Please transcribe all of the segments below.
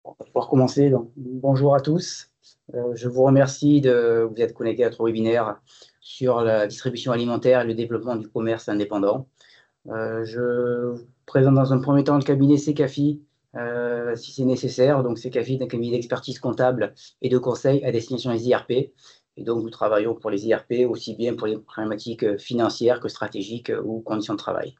On va pouvoir commencer. Donc, bonjour à tous. Je vous remercie de vous être connectés à notre webinaire sur la distribution alimentaire et le développement du commerce indépendant. Je vous présente dans un premier temps le cabinet Secafi, si c'est nécessaire. Donc, Secafi est un cabinet d'expertise comptable et de conseil à destination des IRP. Et donc, nous travaillons pour les IRP aussi bien pour les problématiques financières que stratégiques ou conditions de travail.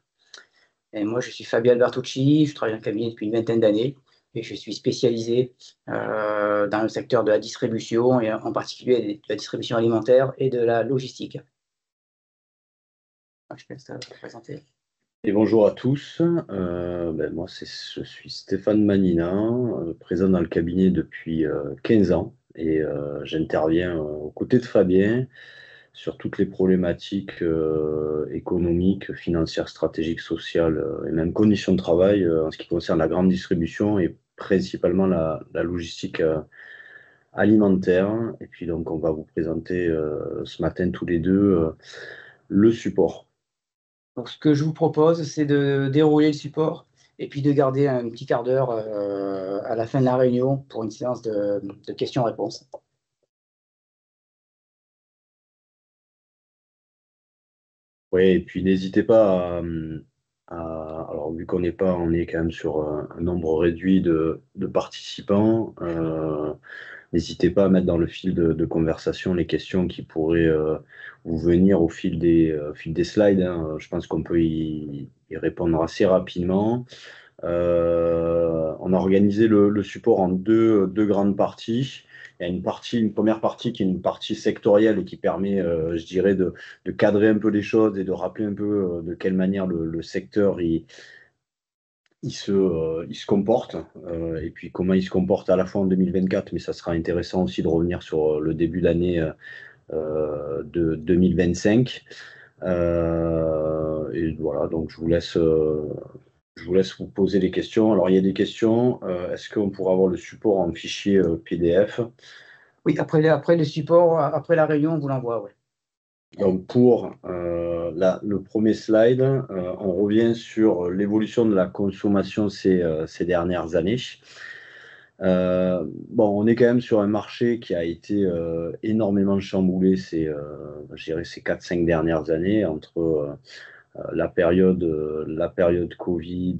Et moi, je suis Fabio Albertucci, je travaille dans le cabinet depuis une vingtaine d'années et je suis spécialisé dans le secteur de la distribution et en particulier de la distribution alimentaire et de la logistique. Je te laisse présenter. Et bonjour à tous. Moi, je suis Stéphane Manina, présent dans le cabinet depuis 15 ans et j'interviens aux côtés de Fabien sur toutes les problématiques économiques, financières, stratégiques, sociales et même conditions de travail en ce qui concerne la grande distribution et principalement la logistique alimentaire. Et puis donc, on va vous présenter ce matin tous les deux le support. Donc, ce que je vous propose, c'est de dérouler le support et puis de garder un petit quart d'heure à la fin de la réunion pour une séance de questions-réponses. Oui, et puis n'hésitez pas alors vu qu'on on est quand même sur un nombre réduit de participants, n'hésitez pas à mettre dans le fil de conversation les questions qui pourraient vous venir au fil des slides, hein. Je pense qu'on peut y répondre assez rapidement. On a organisé le support en deux grandes parties. Il y a une première partie qui est une partie sectorielle et qui permet, je dirais, de cadrer un peu les choses et de rappeler un peu de quelle manière le secteur il se comporte, et puis comment il se comporte à la fois en 2024, mais ça sera intéressant aussi de revenir sur le début d'année de 2025. Et voilà, donc je vous laisse vous poser des questions. Alors, il y a des questions. Est-ce qu'on pourra avoir le support en fichier PDF? Oui, après le support, après la réunion, on vous l'envoie. Ouais. Donc, pour le premier slide, on revient sur l'évolution de la consommation ces dernières années. On est quand même sur un marché qui a été énormément chamboulé je dirais, ces 4-5 dernières années entre la période Covid,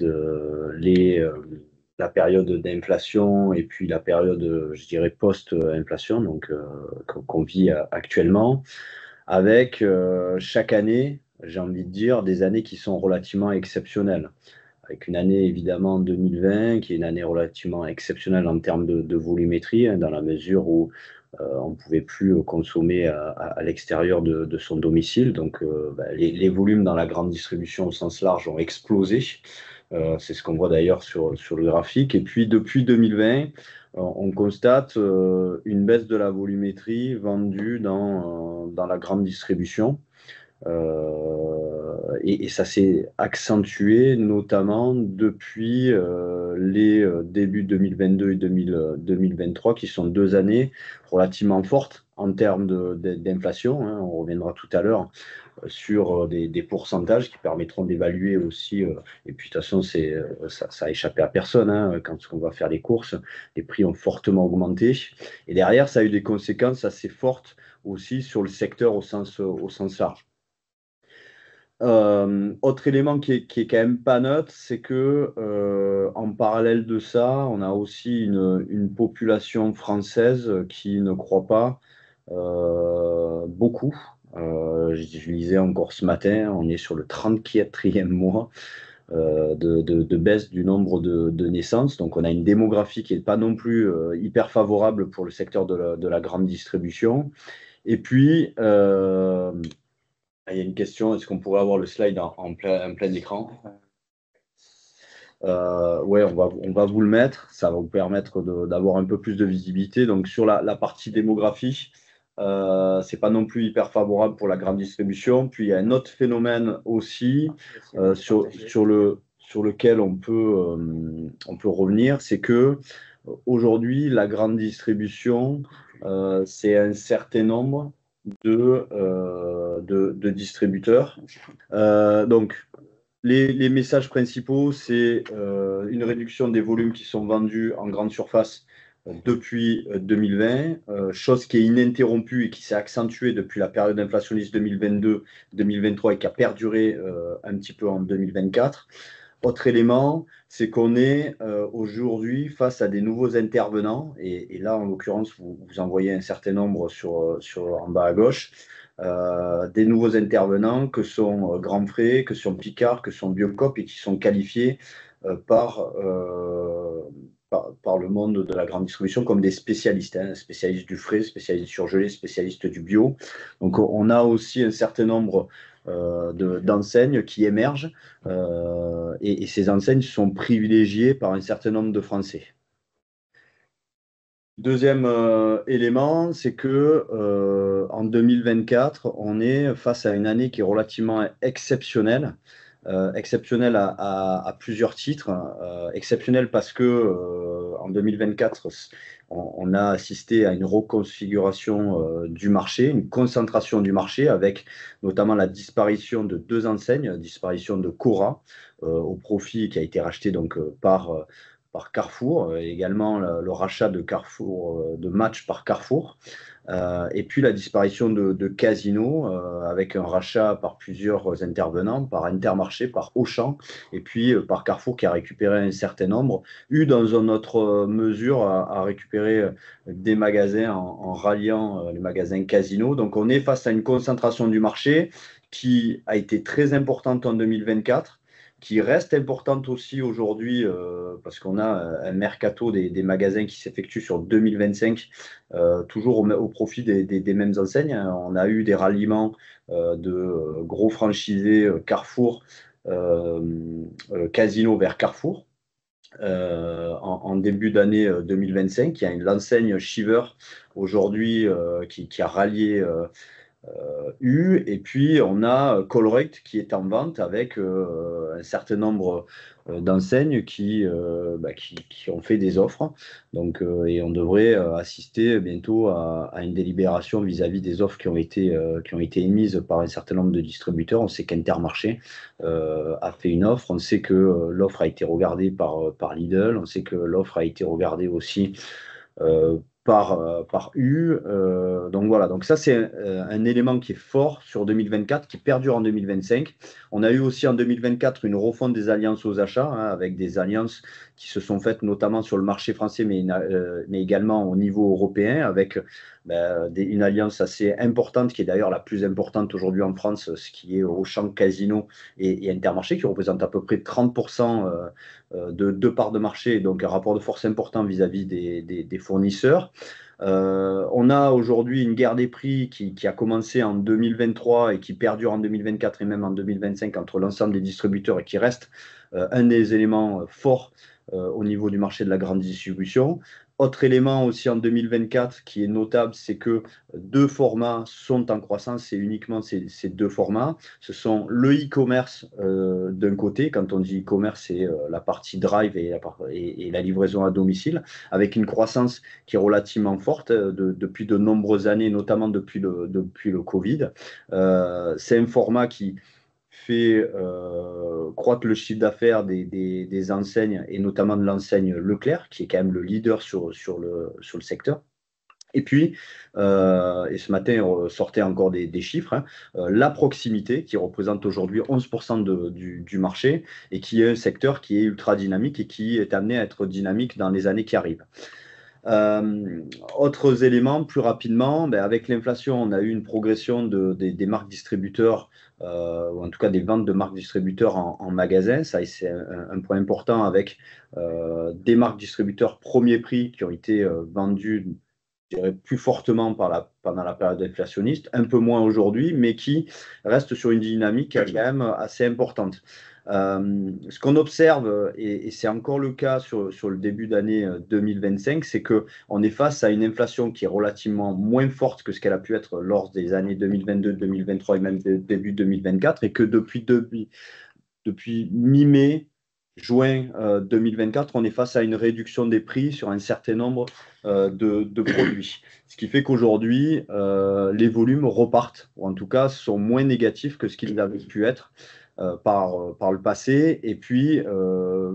la période d'inflation et puis la période, je dirais, post-inflation, donc qu'on vit actuellement, avec chaque année, j'ai envie de dire, des années qui sont relativement exceptionnelles. Avec une année évidemment 2020 qui est une année relativement exceptionnelle en termes de volumétrie, hein, dans la mesure où on ne pouvait plus consommer à l'extérieur de son domicile. Donc les volumes dans la grande distribution au sens large ont explosé. C'est ce qu'on voit d'ailleurs sur le graphique. Et puis depuis 2020, on constate une baisse de la volumétrie vendue dans la grande distribution. Et ça s'est accentué notamment depuis les débuts 2022 et 2023, qui sont 2 années relativement fortes en termes d'inflation, hein. On reviendra tout à l'heure sur des pourcentages qui permettront d'évaluer aussi, et puis de toute façon, ça a échappé à personne, hein, quand on va faire les courses, les prix ont fortement augmenté. Et derrière, ça a eu des conséquences assez fortes aussi sur le secteur au sens large. Autre élément qui est quand même pas neutre, c'est que en parallèle de ça, on a aussi une population française qui ne croit pas beaucoup. Je lisais encore ce matin, on est sur le 34e mois de baisse du nombre de naissances. Donc on a une démographie qui n'est pas non plus hyper favorable pour le secteur de la grande distribution. Et puis, il y a une question, est-ce qu'on pourrait avoir le slide en plein écran? Ouais, on va vous le mettre, ça va vous permettre d'avoir un peu plus de visibilité. Donc sur la partie démographie, c'est pas non plus hyper favorable pour la grande distribution. Puis il y a un autre phénomène aussi sur lequel on peut revenir, c'est que aujourd'hui la grande distribution, c'est un certain nombre de distributeurs. Donc Les messages principaux, c'est une réduction des volumes qui sont vendus en grande surface depuis 2020, chose qui est ininterrompue et qui s'est accentuée depuis la période inflationniste 2022-2023 et qui a perduré un petit peu en 2024. Autre élément, c'est qu'on est aujourd'hui face à des nouveaux intervenants, et là, en l'occurrence, vous en voyez un certain nombre en bas à gauche, des nouveaux intervenants que sont Grand Frais, que sont Picard, que sont Biocop et qui sont qualifiés par le monde de la grande distribution comme des spécialistes, hein, spécialistes du frais, spécialistes du surgelé, spécialistes du bio. Donc on a aussi un certain nombre d'enseignes qui émergent et ces enseignes sont privilégiées par un certain nombre de Français. Deuxième élément, c'est que en 2024, on est face à une année qui est relativement exceptionnelle. Exceptionnelle à plusieurs titres. Exceptionnelle parce que en 2024, on a assisté à une reconfiguration du marché, une concentration du marché avec notamment la disparition de deux enseignes, disparition de Cora au profit qui a été racheté donc par Carrefour, également le rachat de Carrefour, de Match par Carrefour, et puis la disparition de Casino avec un rachat par plusieurs intervenants, par Intermarché, par Auchan, et puis par Carrefour qui a récupéré un certain nombre, eu dans une autre mesure à récupérer des magasins en ralliant les magasins Casino. Donc on est face à une concentration du marché qui a été très importante en 2024, qui reste importante aussi aujourd'hui parce qu'on a un mercato des magasins qui s'effectue sur 2025, toujours au profit des mêmes enseignes. On a eu des ralliements de gros franchisés Carrefour, Casino vers Carrefour. En début d'année 2025, il y a l'enseigne Shiver aujourd'hui qui a rallié et puis on a Colruyt qui est en vente avec un certain nombre d'enseignes qui ont fait des offres. Donc, et on devrait assister bientôt à une délibération vis-à-vis des offres qui ont été émises par un certain nombre de distributeurs. On sait qu'Intermarché a fait une offre. On sait que l'offre a été regardée par Lidl. On sait que l'offre a été regardée aussi par U. Donc voilà, donc ça c'est un élément qui est fort sur 2024, qui perdure en 2025. On a eu aussi en 2024 une refonte des alliances aux achats, hein, avec des alliances qui se sont faites notamment sur le marché français, mais également au niveau européen, avec une alliance assez importante, qui est d'ailleurs la plus importante aujourd'hui en France, ce qui est Auchan, Casino et Intermarché, qui représente à peu près 30% de parts de marché, donc un rapport de force important vis-à-vis des fournisseurs. On a aujourd'hui une guerre des prix qui a commencé en 2023 et qui perdure en 2024 et même en 2025 entre l'ensemble des distributeurs et qui reste un des éléments forts au niveau du marché de la grande distribution. Autre élément aussi en 2024 qui est notable, c'est que deux formats sont en croissance et uniquement ces deux formats. Ce sont le e-commerce d'un côté, quand on dit e-commerce, c'est la partie drive et la livraison à domicile, avec une croissance qui est relativement forte depuis de nombreuses années, notamment depuis le Covid. C'est un format qui fait croître le chiffre d'affaires des enseignes et notamment de l'enseigne Leclerc, qui est quand même le leader sur le secteur. Et puis, et ce matin, on sortait encore des chiffres, hein, la proximité, qui représente aujourd'hui 11% du marché et qui est un secteur qui est ultra dynamique et qui est amené à être dynamique dans les années qui arrivent. Autres éléments, plus rapidement, avec l'inflation, on a eu une progression des marques distributeurs, ou en tout cas des ventes de marques distributeurs en magasin. Ça, c'est un point important avec des marques distributeurs premier prix qui ont été vendues, je dirais, plus fortement pendant la période inflationniste, un peu moins aujourd'hui, mais qui restent sur une dynamique quand même assez importante. Ce qu'on observe, et c'est encore le cas sur le début d'année 2025, c'est qu'on est face à une inflation qui est relativement moins forte que ce qu'elle a pu être lors des années 2022, 2023 et même début 2024, et que depuis mi-mai, juin 2024, on est face à une réduction des prix sur un certain nombre de produits. Ce qui fait qu'aujourd'hui, les volumes repartent, ou en tout cas sont moins négatifs que ce qu'ils avaient pu être par le passé. Et puis,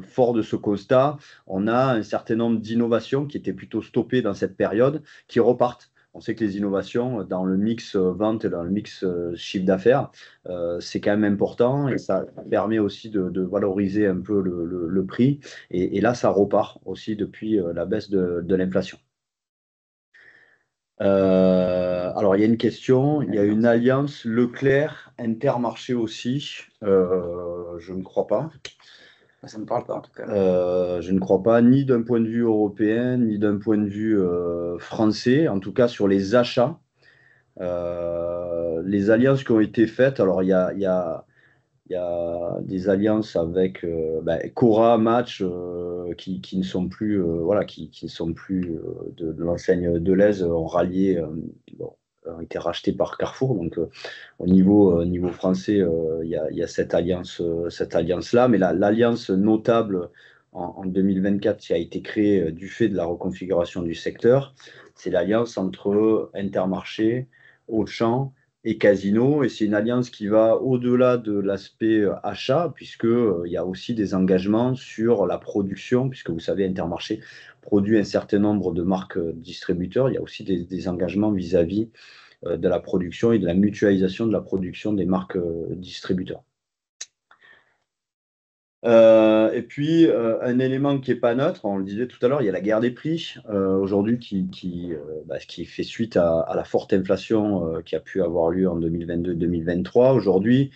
fort de ce constat, on a un certain nombre d'innovations qui étaient plutôt stoppées dans cette période, qui repartent. On sait que les innovations dans le mix vente et dans le mix chiffre d'affaires, c'est quand même important et ça permet aussi de valoriser un peu le prix. Et là, ça repart aussi depuis la baisse de l'inflation. Alors, il y a une question. Il y a une alliance Leclerc-Intermarché aussi. Je ne crois pas. Ça ne me parle pas en tout cas. Je ne crois pas, ni d'un point de vue européen, ni d'un point de vue français, en tout cas sur les achats. Les alliances qui ont été faites, alors il y a des alliances avec Cora, Match, qui ne sont plus, voilà, qui ne sont plus de l'enseigne Deleuze, ont rallié, bon, ont été rachetés par Carrefour. Donc, au niveau français, il y a cette alliance-là. Mais l'alliance notable en 2024 qui a été créée du fait de la reconfiguration du secteur, c'est l'alliance entre Intermarché, Auchan et Casino. Et c'est une alliance qui va au-delà de l'aspect achat, puisque il y a aussi des engagements sur la production, puisque vous savez, Intermarché produit un certain nombre de marques distributeurs. Il y a aussi des engagements vis-à-vis de la production et de la mutualisation de la production des marques distributeurs. Et puis, un élément qui n'est pas neutre, on le disait tout à l'heure, il y a la guerre des prix aujourd'hui qui fait suite à la forte inflation qui a pu avoir lieu en 2022-2023. Aujourd'hui,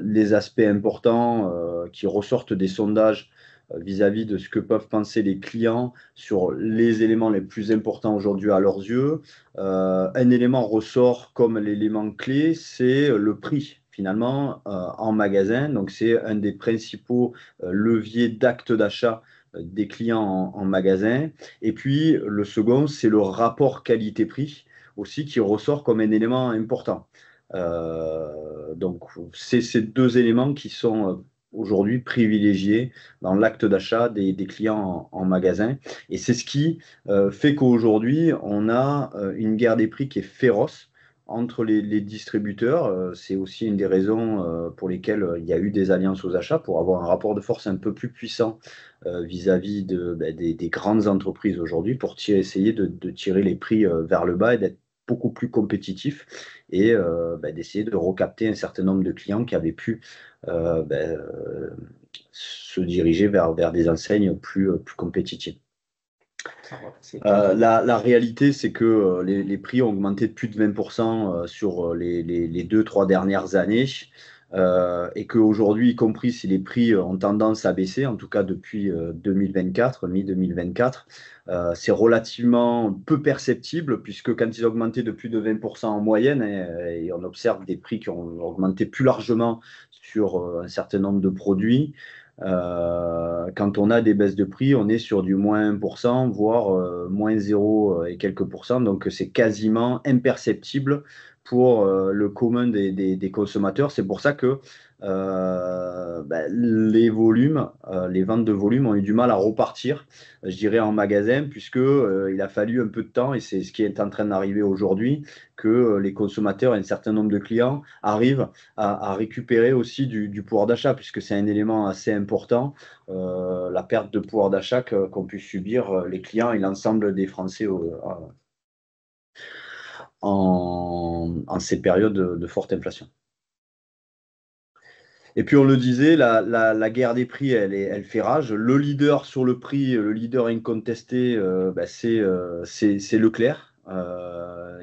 les aspects importants qui ressortent des sondages vis-à-vis de ce que peuvent penser les clients sur les éléments les plus importants aujourd'hui à leurs yeux. Un élément ressort comme l'élément clé, c'est le prix finalement en magasin. Donc c'est un des principaux leviers d'actes d'achat des clients en magasin. Et puis le second, c'est le rapport qualité-prix aussi qui ressort comme un élément important. Donc c'est ces deux éléments qui sont aujourd'hui privilégiés dans l'acte d'achat des clients en magasin. Et c'est ce qui fait qu'aujourd'hui, on a une guerre des prix qui est féroce entre les distributeurs. C'est aussi une des raisons pour lesquelles il y a eu des alliances aux achats, pour avoir un rapport de force un peu plus puissant vis-à-vis des grandes entreprises aujourd'hui, pour essayer de tirer les prix vers le bas et d'être beaucoup plus compétitif et d'essayer de recapter un certain nombre de clients qui avaient pu se diriger vers des enseignes plus compétitives. La réalité, c'est que les prix ont augmenté de plus de 20% sur les 2-3 dernières années et qu'aujourd'hui, y compris si les prix ont tendance à baisser, en tout cas depuis 2024, mi-2024, c'est relativement peu perceptible puisque quand ils ont augmenté de plus de 20% en moyenne et on observe des prix qui ont augmenté plus largement sur un certain nombre de produits, quand on a des baisses de prix, on est sur du moins 1%, voire moins 0 et quelques pourcents. Donc, c'est quasiment imperceptible pour le commun des consommateurs. C'est pour ça que les volumes, les ventes de volume ont eu du mal à repartir, je dirais, en magasin, puisque il a fallu un peu de temps, et c'est ce qui est en train d'arriver aujourd'hui, que les consommateurs et un certain nombre de clients arrivent à récupérer aussi du pouvoir d'achat, puisque c'est un élément assez important, la perte de pouvoir d'achat qu'ont pu subir les clients et l'ensemble des Français en ces périodes de forte inflation. Et puis on le disait, la guerre des prix, elle fait rage. Le leader sur le prix, le leader incontesté, c'est Leclerc.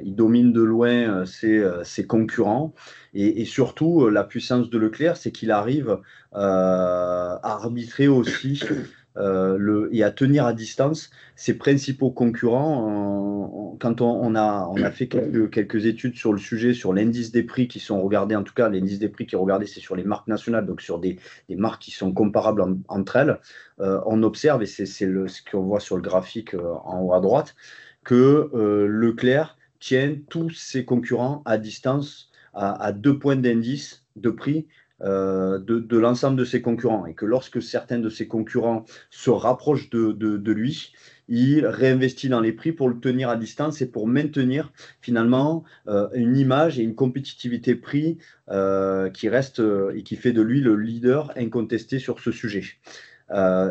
Il domine de loin ses concurrents. Et surtout, la puissance de Leclerc, c'est qu'il arrive à arbitrer aussi et à tenir à distance ses principaux concurrents. Quand on a fait quelques études sur le sujet, sur l'indice des prix qui sont regardés, en tout cas l'indice des prix qui est regardé, c'est sur les marques nationales, donc sur des marques qui sont comparables entre elles, on observe, et c'est ce qu'on voit sur le graphique en haut à droite, que Leclerc tient tous ses concurrents à distance à 2 points d'indice de prix de l'ensemble de ses concurrents, et que lorsque certains de ses concurrents se rapprochent de lui, il réinvestit dans les prix pour le tenir à distance et pour maintenir finalement une image et une compétitivité prix qui reste et qui fait de lui le leader incontesté sur ce sujet.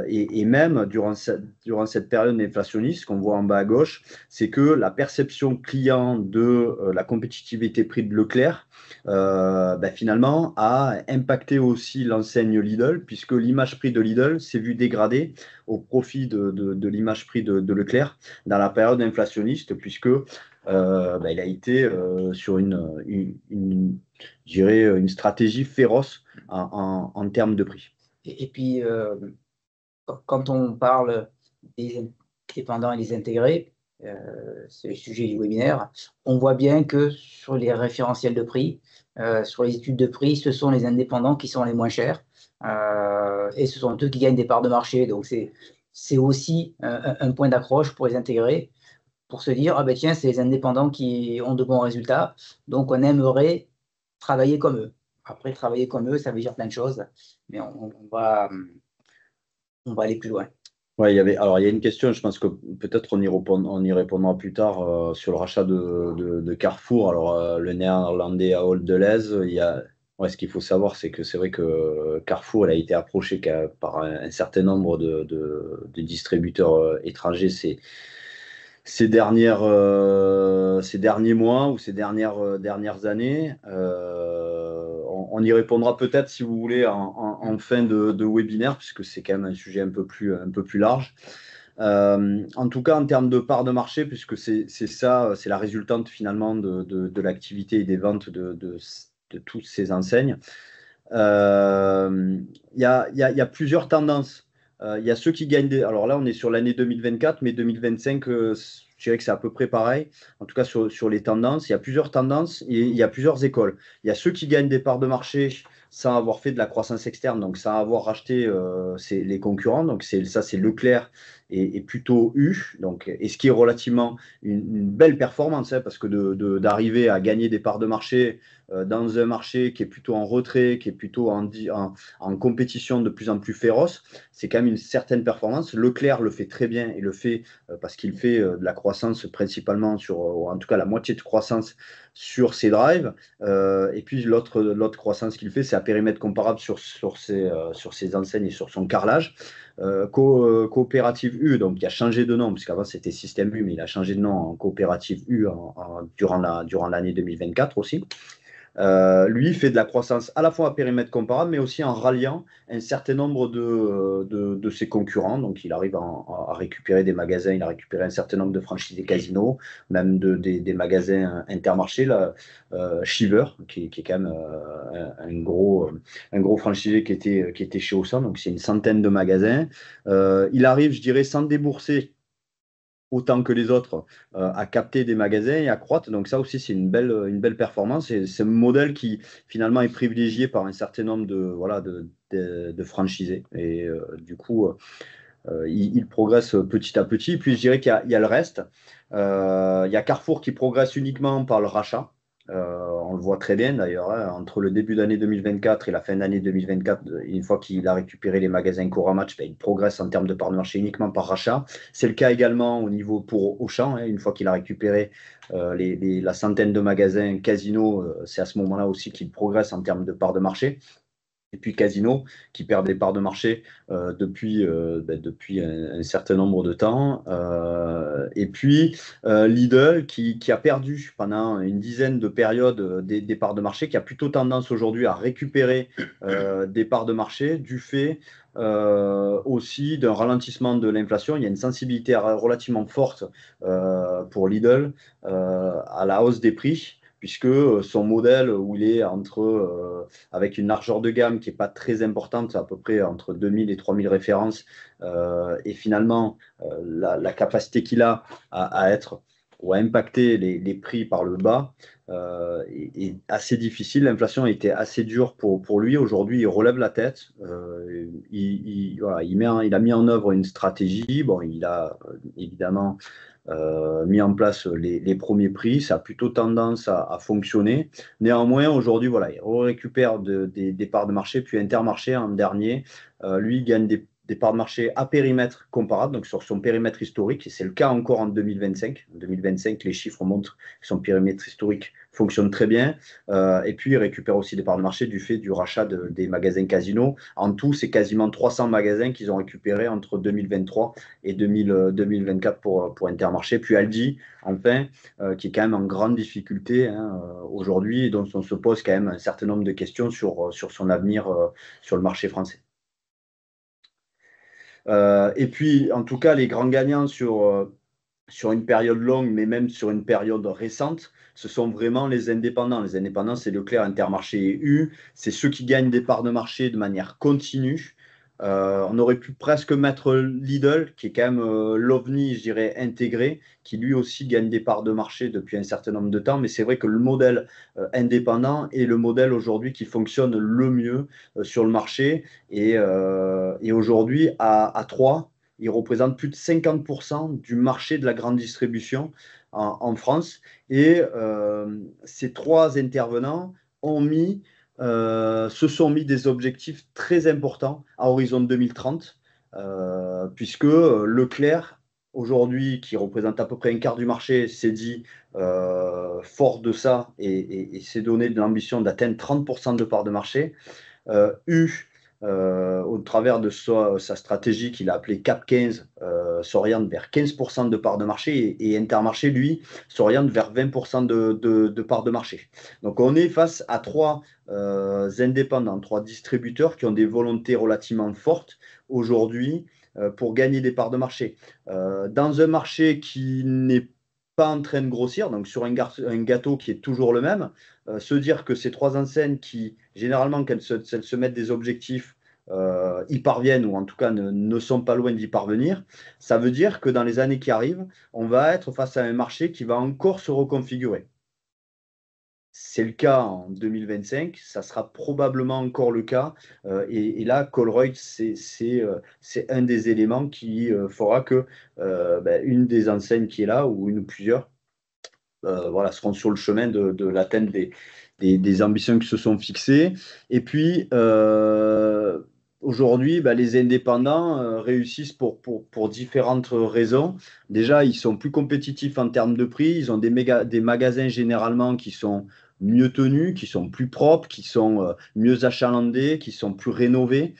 Et même durant cette période inflationniste qu'on voit en bas à gauche, c'est que la perception client de la compétitivité prix de Leclerc, finalement, a impacté aussi l'enseigne Lidl, puisque l'image prix de Lidl s'est vue dégradée au profit de l'image prix de Leclerc dans la période inflationniste, puisque il a été sur je dirais, une stratégie féroce en termes de prix. Et puis, quand on parle des indépendants et des intégrés, c'est le sujet du webinaire, on voit bien que sur les référentiels de prix, sur les études de prix, ce sont les indépendants qui sont les moins chers et ce sont eux qui gagnent des parts de marché. Donc, c'est aussi un point d'accroche pour les intégrés, pour se dire, ah ben tiens, c'est les indépendants qui ont de bons résultats, donc on aimerait travailler comme eux. Après, travailler comme eux, ça veut dire plein de choses, mais on va aller plus loin. Ouais, il y a une question, je pense que peut-être on y répondra plus tard sur le rachat de Carrefour. Alors, le néerlandais à Delhaize, ce qu'il faut savoir, c'est que c'est vrai que Carrefour elle a été approché par un certain nombre de distributeurs étrangers ces derniers mois ou ces dernières années. On y répondra peut-être si vous voulez en fin de webinaire, puisque c'est quand même un sujet un peu plus large. En tout cas, en termes de part de marché, puisque c'est la résultante finalement de l'activité et des ventes de toutes ces enseignes. Il y a plusieurs tendances. Il y a ceux qui gagnent Alors là, on est sur l'année 2024, mais 2025, je dirais que c'est à peu près pareil. En tout cas, sur les tendances, il y a plusieurs tendances et il y a plusieurs écoles. Il y a ceux qui gagnent des parts de marché sans avoir fait de la croissance externe, donc sans avoir racheté les concurrents. Donc ça, c'est Leclerc et plutôt U. Donc, et ce qui est relativement une belle performance, hein, parce que d'arriver à gagner des parts de marché dans un marché qui est plutôt en retrait, qui est plutôt en compétition de plus en plus féroce, c'est quand même une certaine performance. Leclerc le fait très bien et le fait parce qu'il fait de la croissance principalement en tout cas la moitié de croissance sur ses drives. Et puis l'autre croissance qu'il fait, c'est à périmètre comparable sur ses enseignes et sur son carrelage. Coopérative U, donc il a changé de nom, puisqu'avant c'était Système U, mais il a changé de nom en Coopérative U durant l'année 2024 aussi. Lui fait de la croissance à la fois à périmètre comparable, mais aussi en ralliant un certain nombre de ses concurrents. Donc, il arrive à récupérer des magasins, il a récupéré un certain nombre de franchisés casinos, même des magasins Intermarché, Shiver, qui est quand même un gros franchisé qui était chez Auchan. Donc, c'est une centaine de magasins. Il arrive, je dirais, sans débourser autant que les autres, à capter des magasins et à croître. Donc ça aussi, c'est une belle performance. Et c'est un modèle qui, finalement, est privilégié par un certain nombre de franchisés. Et du coup, il progresse petit à petit. Puis je dirais qu'il y a le reste. Il y a Carrefour qui progresse uniquement par le rachat. On le voit très bien d'ailleurs, hein, entre le début d'année 2024 et la fin d'année 2024, une fois qu'il a récupéré les magasins Coramatch, il progresse en termes de part de marché uniquement par rachat. C'est le cas également au niveau pour Auchan, hein, une fois qu'il a récupéré la centaine de magasins Casino, c'est à ce moment-là aussi qu'il progresse en termes de part de marché. Et puis Casino, qui perd des parts de marché depuis un certain nombre de temps. Et puis Lidl, qui a perdu pendant une dizaine de périodes des parts de marché, qui a plutôt tendance aujourd'hui à récupérer des parts de marché du fait aussi d'un ralentissement de l'inflation. Il y a une sensibilité relativement forte pour Lidl à la hausse des prix, puisque son modèle où il est avec une largeur de gamme qui n'est pas très importante, à peu près entre 2000 et 3000 références, et finalement la capacité qu'il a à être ou à impacter les prix par le bas est assez difficile. L'inflation a été assez dure pour lui. Aujourd'hui, il relève la tête. Il a mis en œuvre une stratégie. Bon, il a évidemment mis en place les premiers prix. Ça a plutôt tendance à fonctionner. Néanmoins, aujourd'hui, il récupère des parts de marché, puis Intermarché en dernier. Lui, il gagne des parts de marché à périmètre comparable, donc sur son périmètre historique, et c'est le cas encore en 2025. En 2025, les chiffres montrent que son périmètre historique fonctionne très bien. Et puis, il récupère aussi des parts de marché du fait du rachat des magasins Casino. En tout, c'est quasiment 300 magasins qu'ils ont récupérés entre 2023 et 2024 pour Intermarché. Puis Aldi, enfin, qui est quand même en grande difficulté aujourd'hui, et dont on se pose quand même un certain nombre de questions sur son avenir sur le marché français. Et puis, en tout cas, les grands gagnants sur une période longue, mais même sur une période récente, ce sont vraiment les indépendants. Les indépendants, c'est Leclerc, Intermarché et U. C'est ceux qui gagnent des parts de marché de manière continue. On aurait pu presque mettre Lidl, qui est quand même l'OVNI, je dirais, intégré, qui lui aussi gagne des parts de marché depuis un certain nombre de temps. Mais c'est vrai que le modèle indépendant est le modèle aujourd'hui qui fonctionne le mieux sur le marché. Et aujourd'hui, à 3, il représente plus de 50% du marché de la grande distribution en France. Et ces 3 intervenants se sont mis des objectifs très importants à horizon 2030, puisque Leclerc, aujourd'hui, qui représente à peu près un quart du marché, s'est dit fort de ça et s'est donné de l'ambition d'atteindre 30% de part de marché. Au travers de sa stratégie qu'il a appelée Cap 15, s'oriente vers 15% de part de marché et Intermarché, lui, s'oriente vers 20% de part de marché. Donc on est face à 3 indépendants, 3 distributeurs qui ont des volontés relativement fortes aujourd'hui pour gagner des parts de marché. Dans un marché qui n'est pas en train de grossir, donc sur un gâteau qui est toujours le même, se dire que ces 3 enseignes qui, généralement, quand elles se mettent des objectifs, y parviennent ou en tout cas ne sont pas loin d'y parvenir, ça veut dire que dans les années qui arrivent, on va être face à un marché qui va encore se reconfigurer. C'est le cas en 2025, ça sera probablement encore le cas. Et là, Colruyt, c'est un des éléments qui fera que une des enseignes qui est là, ou une ou plusieurs, voilà, seront sur le chemin de l'atteinte des ambitions qui se sont fixées. Et puis, aujourd'hui, les indépendants réussissent pour différentes raisons. Déjà, ils sont plus compétitifs en termes de prix. Ils ont des magasins généralement qui sont mieux tenus, qui sont plus propres, qui sont mieux achalandés, qui sont plus rénovés,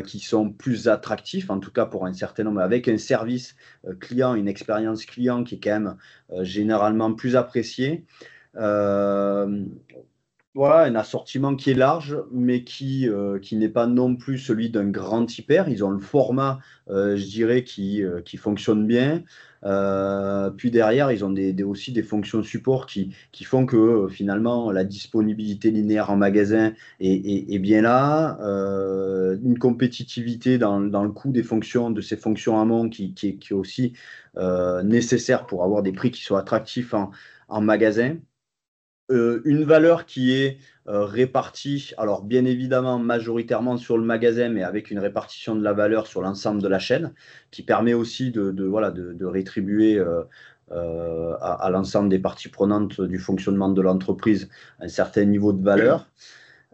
qui sont plus attractifs, en tout cas pour un certain nombre, avec un service client, une expérience client qui est quand même généralement plus appréciée. Euh, voilà, un assortiment qui est large, mais qui n'est pas non plus celui d'un grand hyper. Ils ont le format, je dirais, qui fonctionne bien. Puis derrière, ils ont aussi des fonctions support qui font que finalement, la disponibilité linéaire en magasin est bien là. Une compétitivité dans le coût de ces fonctions amont qui est aussi nécessaire pour avoir des prix qui soient attractifs en magasin. Une valeur qui est répartie, alors bien évidemment majoritairement sur le magasin, mais avec une répartition de la valeur sur l'ensemble de la chaîne, qui permet aussi voilà, de rétribuer à l'ensemble des parties prenantes du fonctionnement de l'entreprise un certain niveau de valeur.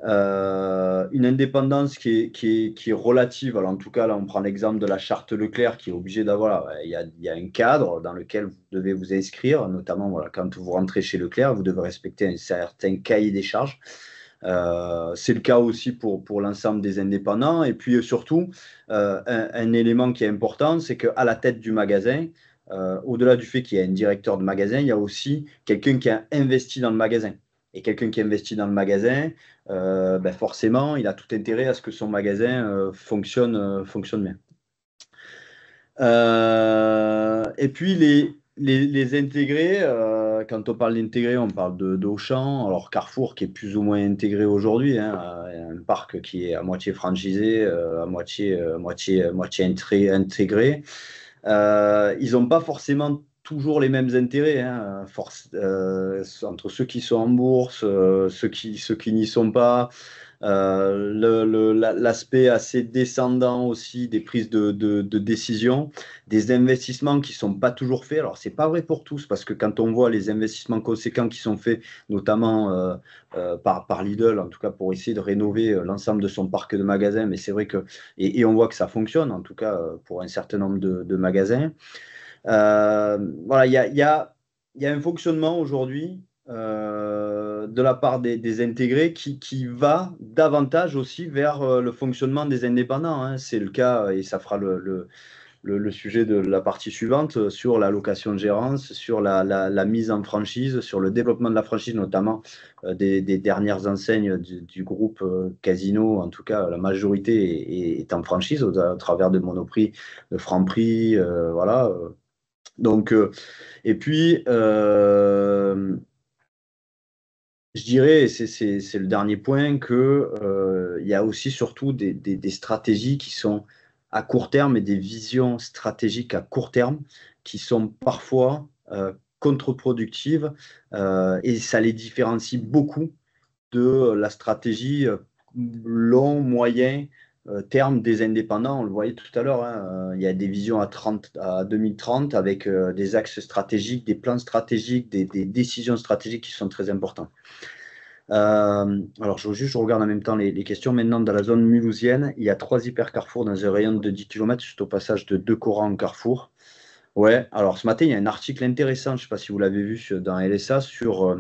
Une indépendance qui est relative. Alors, en tout cas, là, on prend l'exemple de la charte Leclerc qui est obligée d'avoir. Il y a un cadre dans lequel vous devez vous inscrire, notamment voilà, quand vous rentrez chez Leclerc, vous devez respecter un certain cahier des charges. C'est le cas aussi pour l'ensemble des indépendants. Et puis surtout, un élément qui est important, c'est qu'à la tête du magasin, au-delà du fait qu'il y a un directeur de magasin, il y a aussi quelqu'un qui a investi dans le magasin. Et quelqu'un qui investit dans le magasin, forcément, il a tout intérêt à ce que son magasin fonctionne bien. Et puis les intégrés, quand on parle d'intégrés, on parle d'Auchan, alors Carrefour qui est plus ou moins intégré aujourd'hui, un parc qui est à moitié franchisé, à moitié intégré. Ils n'ont pas forcément toujours les mêmes intérêts entre ceux qui sont en bourse, ceux qui n'y sont pas. l'aspect assez descendant aussi des prises de décision, des investissements qui ne sont pas toujours faits. Alors, ce n'est pas vrai pour tous, parce que quand on voit les investissements conséquents qui sont faits, notamment par Lidl, en tout cas pour essayer de rénover l'ensemble de son parc de magasins, mais c'est vrai que, et on voit que ça fonctionne, en tout cas pour un certain nombre de magasins. Voilà, il y a un fonctionnement aujourd'hui de la part des intégrés qui va davantage aussi vers le fonctionnement des indépendants, hein. C'est le cas, et ça fera le sujet de la partie suivante, sur la location de gérance, sur la mise en franchise, sur le développement de la franchise, notamment des dernières enseignes du groupe Casino. En tout cas, la majorité est en franchise à travers de Monoprix, de Franprix, voilà. Donc, et puis, je dirais, et c'est le dernier point, que il y a aussi surtout des stratégies qui sont à court terme et des visions stratégiques à court terme qui sont parfois contre-productives, et ça les différencie beaucoup de la stratégie long, moyen terme des indépendants. On le voyait tout à l'heure, hein, il y a des visions à 2030 avec des axes stratégiques, des plans stratégiques, des décisions stratégiques qui sont très importantes. Alors, je regarde en même temps les questions. Maintenant, dans la zone mulhousienne, il y a 3 hyper carrefours dans un rayon de 10 km, juste au passage de 2 Corans en carrefour. Ouais, alors ce matin, il y a un article intéressant, je ne sais pas si vous l'avez vu dans LSA, sur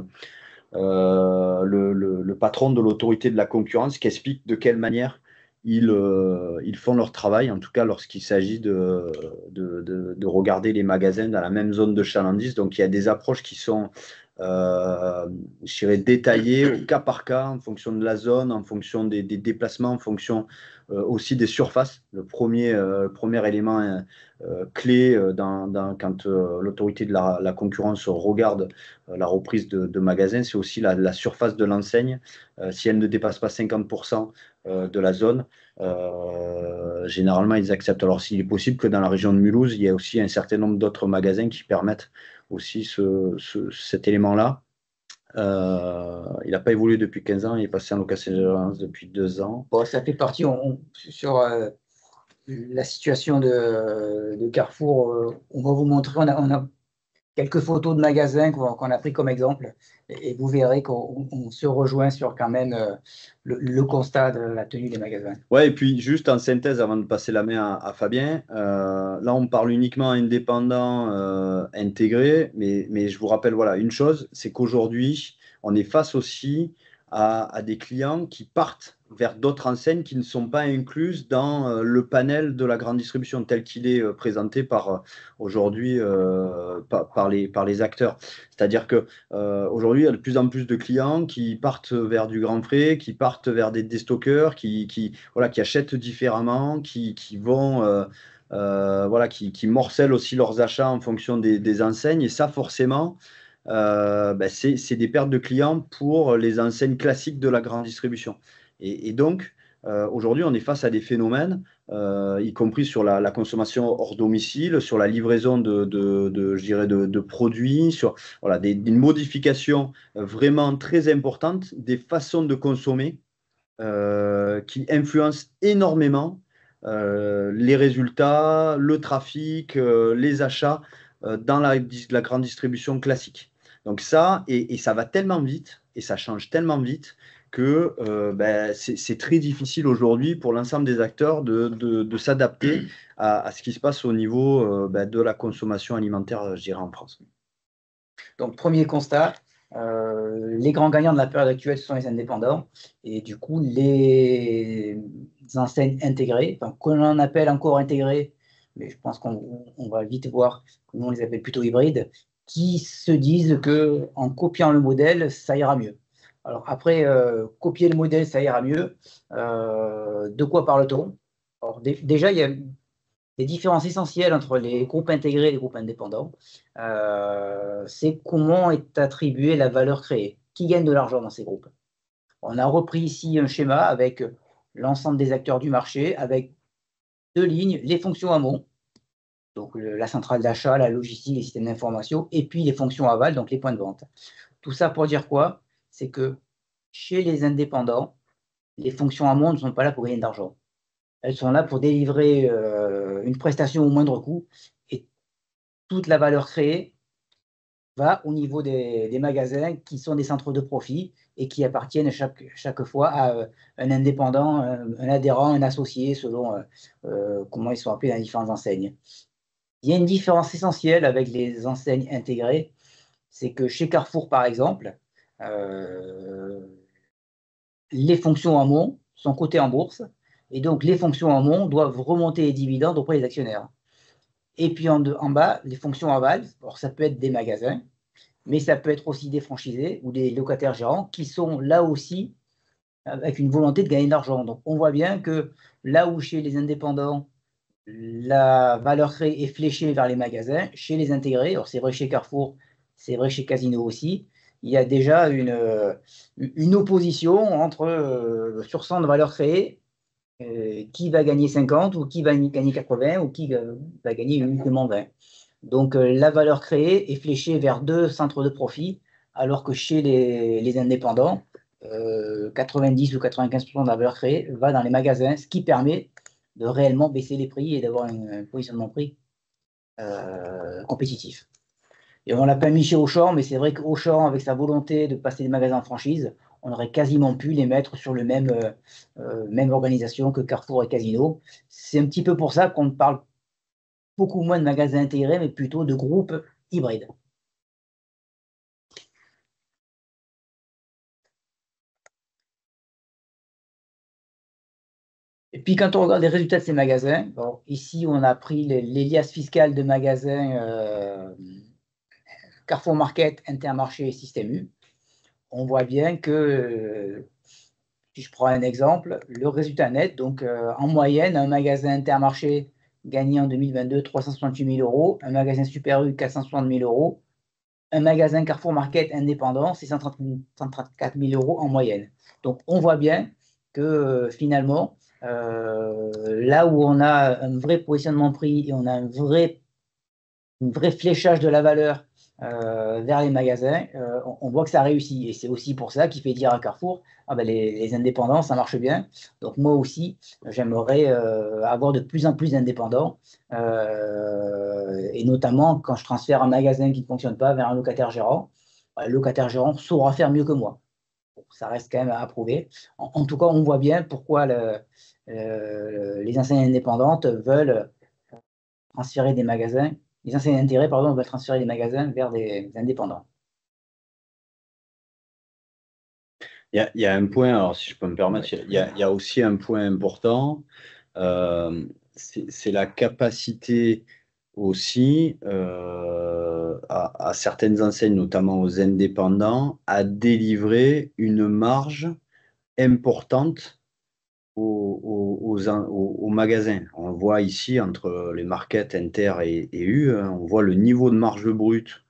le patron de l'autorité de la concurrence qui explique de quelle manière ils font leur travail, en tout cas lorsqu'il s'agit de regarder les magasins dans la même zone de chalandise. Donc il y a des approches qui sont, je dirais, détaillées au cas par cas, en fonction de la zone, en fonction des déplacements, en fonction aussi des surfaces. Le premier élément clé quand l'autorité de la concurrence regarde la reprise de magasins, c'est aussi la surface de l'enseigne. Si elle ne dépasse pas 50% de la zone, généralement ils acceptent. Alors s'il est possible que dans la région de Mulhouse, il y ait aussi un certain nombre d'autres magasins qui permettent aussi cet élément-là. Il n'a pas évolué depuis 15 ans, il est passé en location de gérance depuis 2 ans. Bon, ça fait partie sur la situation de Carrefour. On va vous montrer, on a quelques photos de magasins qu'on a pris comme exemple, et vous verrez qu'on se rejoint sur quand même le constat de la tenue des magasins. Ouais, et puis juste en synthèse, avant de passer la main à Fabien, là on parle uniquement indépendant, intégré, mais je vous rappelle, voilà, une chose, c'est qu'aujourd'hui, on est face aussi à des clients qui partent vers d'autres enseignes qui ne sont pas incluses dans le panel de la grande distribution tel qu'il est présenté aujourd'hui par les acteurs. C'est-à-dire que aujourd'hui, il y a de plus en plus de clients qui partent vers du grand frais, qui partent vers des déstockeurs, voilà, qui achètent différemment, qui vont voilà, qui morcellent aussi leurs achats en fonction des enseignes. Et ça, forcément, c'est des pertes de clients pour les enseignes classiques de la grande distribution. Et donc, aujourd'hui, on est face à des phénomènes, y compris sur la consommation hors domicile, sur la livraison je dirais de produits, sur voilà, des modifications vraiment très importantes, des façons de consommer qui influencent énormément les résultats, le trafic, les achats dans la grande distribution classique. Donc ça, et ça va tellement vite, et ça change tellement vite, que c'est très difficile aujourd'hui pour l'ensemble des acteurs de s'adapter à ce qui se passe au niveau de la consommation alimentaire, je dirais, en France. Donc, premier constat, les grands gagnants de la période actuelle, ce sont les indépendants, et du coup, les enseignes intégrées, enfin, qu'on en appelle encore intégrées, mais je pense qu'on va vite voir comment on les appelle plutôt hybrides, qui se disent qu'en copiant le modèle, ça ira mieux. Alors après, copier le modèle, ça ira mieux. De quoi parle-t-on? Alors, déjà, il y a des différences essentielles entre les groupes intégrés et les groupes indépendants. C'est comment est attribuée la valeur créée. Qui gagne de l'argent dans ces groupes? On a repris ici un schéma avec l'ensemble des acteurs du marché, avec 2 lignes, les fonctions amont, donc la centrale d'achat, la logistique, les systèmes d'information, et puis les fonctions aval, donc les points de vente. Tout ça pour dire quoi? C'est que chez les indépendants, les fonctions amont ne sont pas là pour gagner de l'argent. Elles sont là pour délivrer une prestation au moindre coût et toute la valeur créée va au niveau des magasins qui sont des centres de profit et qui appartiennent chaque fois à un indépendant, un adhérent, un associé, selon comment ils sont appelés dans les différentes enseignes. Il y a une différence essentielle avec les enseignes intégrées, c'est que chez Carrefour, par exemple, les fonctions amont sont cotées en bourse et donc les fonctions amont doivent remonter les dividendes auprès des actionnaires. Et puis en bas, les fonctions aval, alors ça peut être des magasins, mais ça peut être aussi des franchisés ou des locataires gérants qui sont là aussi avec une volonté de gagner de l'argent. Donc on voit bien que là où chez les indépendants, la valeur créée est fléchée vers les magasins, chez les intégrés, alors c'est vrai chez Carrefour, c'est vrai chez Casino aussi, il y a déjà une opposition entre sur 100 de valeur créée, qui va gagner 50 ou qui va gagner 80 ou qui va gagner uniquement 20. Donc la valeur créée est fléchée vers deux centres de profit, alors que chez les indépendants, 90 ou 95% de la valeur créée va dans les magasins, ce qui permet de réellement baisser les prix et d'avoir un positionnement prix compétitif. Et on ne l'a pas mis chez Auchan, mais c'est vrai qu'Auchan, avec sa volonté de passer des magasins en franchise, on aurait quasiment pu les mettre sur le même organisation que Carrefour et Casino. C'est un petit peu pour ça qu'on parle beaucoup moins de magasins intégrés, mais plutôt de groupes hybrides. Et puis quand on regarde les résultats de ces magasins, bon, ici on a pris les liasses fiscales de magasins Carrefour Market, Intermarché et Système U. On voit bien que, si je prends un exemple, le résultat net, donc en moyenne, un magasin Intermarché gagnait en 2022 368 000 euros, un magasin Super U 460 000 euros, un magasin Carrefour Market indépendant, c'est 134 000 euros en moyenne. Donc on voit bien que finalement, là où on a un vrai positionnement prix et on a un vrai fléchage de la valeur vers les magasins, on voit que ça réussit. Et c'est aussi pour ça qu'il fait dire à Carrefour, ah ben les indépendants, ça marche bien. Donc moi aussi, j'aimerais avoir de plus en plus d'indépendants. Et notamment quand je transfère un magasin qui ne fonctionne pas vers un locataire gérant, le locataire gérant saura faire mieux que moi. Bon, ça reste quand même à approuver. En tout cas, on voit bien pourquoi les enseignes indépendantes veulent transférer des magasins, les enseignes d'intérêt, pardon, veulent transférer des magasins vers des indépendants. Il y a un point, alors si je peux me permettre, il y a aussi un point important, c'est la capacité aussi à certaines enseignes, notamment aux indépendants, à délivrer une marge importante aux magasins. On voit ici, entre les markets Inter et U, on voit le niveau de marge brute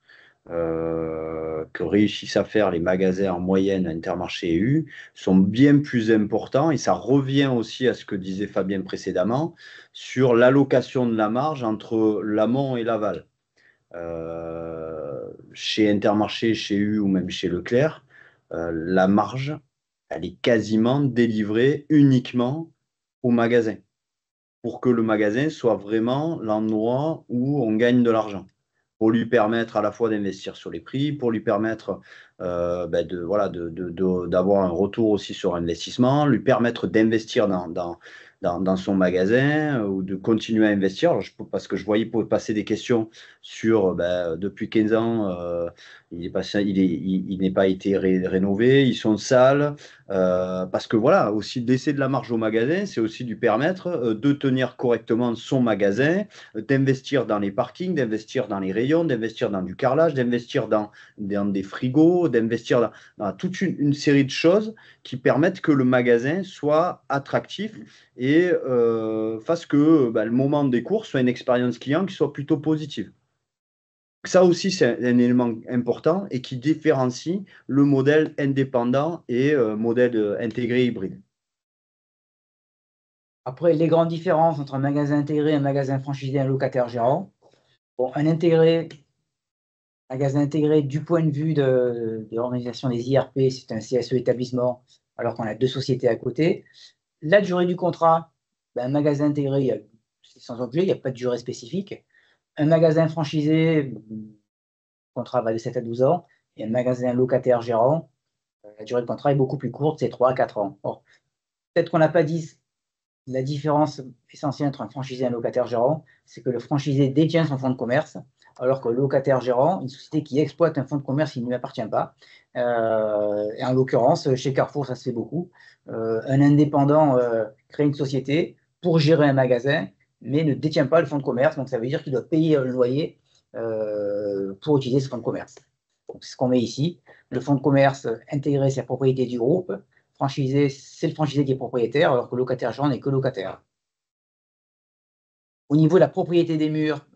que réussissent à faire les magasins en moyenne Intermarché et U sont bien plus importants et ça revient aussi à ce que disait Fabien précédemment sur l'allocation de la marge entre l'amont et l'aval. Chez Intermarché, chez U ou même chez Leclerc, la marge, elle est quasiment délivrée uniquement au magasin pour que le magasin soit vraiment l'endroit où on gagne de l'argent pour lui permettre à la fois d'investir sur les prix, pour lui permettre d'avoir un retour aussi sur investissement, lui permettre d'investir dans son magasin ou de continuer à investir. Alors, parce que je voyais passer des questions sur depuis 15 ans, il n'est pas été rénové, ils sont sales. Parce que voilà, aussi laisser de la marge au magasin, c'est aussi lui permettre de tenir correctement son magasin, d'investir dans les parkings, d'investir dans les rayons, d'investir dans du carrelage, d'investir dans des frigos, d'investir dans toute une série de choses qui permettent que le magasin soit attractif et fasse que le moment des courses soit une expérience client qui soit plutôt positive. Ça aussi, c'est un élément important et qui différencie le modèle indépendant et modèle intégré hybride. Après, les grandes différences entre un magasin intégré, un magasin franchisé et un locataire gérant. Bon, un magasin intégré du point de vue de l'organisation des IRP, c'est un CSE établissement alors qu'on a deux sociétés à côté. La durée du contrat, ben, un magasin intégré, c'est sans objet, il n'y a pas de durée spécifique. Un magasin franchisé, le contrat va de 7 à 12 ans, et un magasin locataire gérant, la durée de contrat est beaucoup plus courte, c'est 3 à 4 ans. Or, peut-être qu'on n'a pas dit la différence essentielle entre un franchisé et un locataire gérant, c'est que le franchisé détient son fonds de commerce, alors que le locataire gérant, une société qui exploite un fonds de commerce qui ne lui appartient pas. Et en l'occurrence, chez Carrefour, ça se fait beaucoup. Un indépendant crée une société pour gérer un magasin, mais ne détient pas le fonds de commerce. Donc ça veut dire qu'il doit payer le loyer pour utiliser ce fonds de commerce. C'est ce qu'on met ici. Le fonds de commerce intégré, c'est la propriété du groupe. Franchisé, c'est le franchisé qui est propriétaire, alors que le locataire gérant n'est que locataire. Au niveau de la propriété des murs,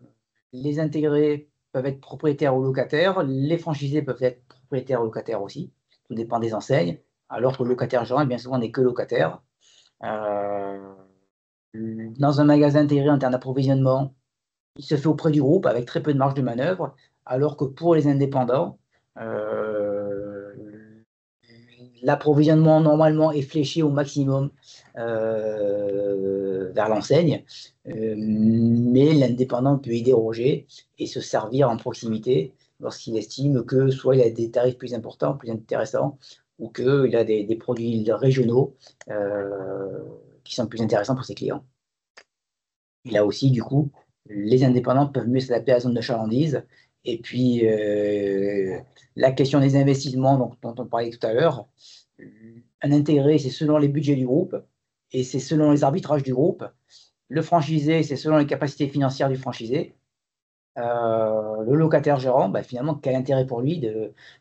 les intégrés peuvent être propriétaires ou locataires, les franchisés peuvent être propriétaires ou locataires aussi, tout dépend des enseignes, alors que le locataire gérant, bien souvent, n'est que locataire. Dans un magasin intégré en termes d'approvisionnement, il se fait auprès du groupe avec très peu de marge de manœuvre, alors que pour les indépendants, l'approvisionnement normalement est fléché au maximum vers l'enseigne, mais l'indépendant peut y déroger et se servir en proximité lorsqu'il estime que soit il a des tarifs plus importants, plus intéressants, ou qu'il a des produits régionaux qui sont plus intéressants pour ses clients. Et là aussi, du coup, les indépendants peuvent mieux s'adapter à la zone de chalandise. Et puis, la question des investissements dont on parlait tout à l'heure, un intégré, c'est selon les budgets du groupe et c'est selon les arbitrages du groupe. Le franchisé, c'est selon les capacités financières du franchisé. Le locataire gérant, bah, finalement, quel intérêt pour lui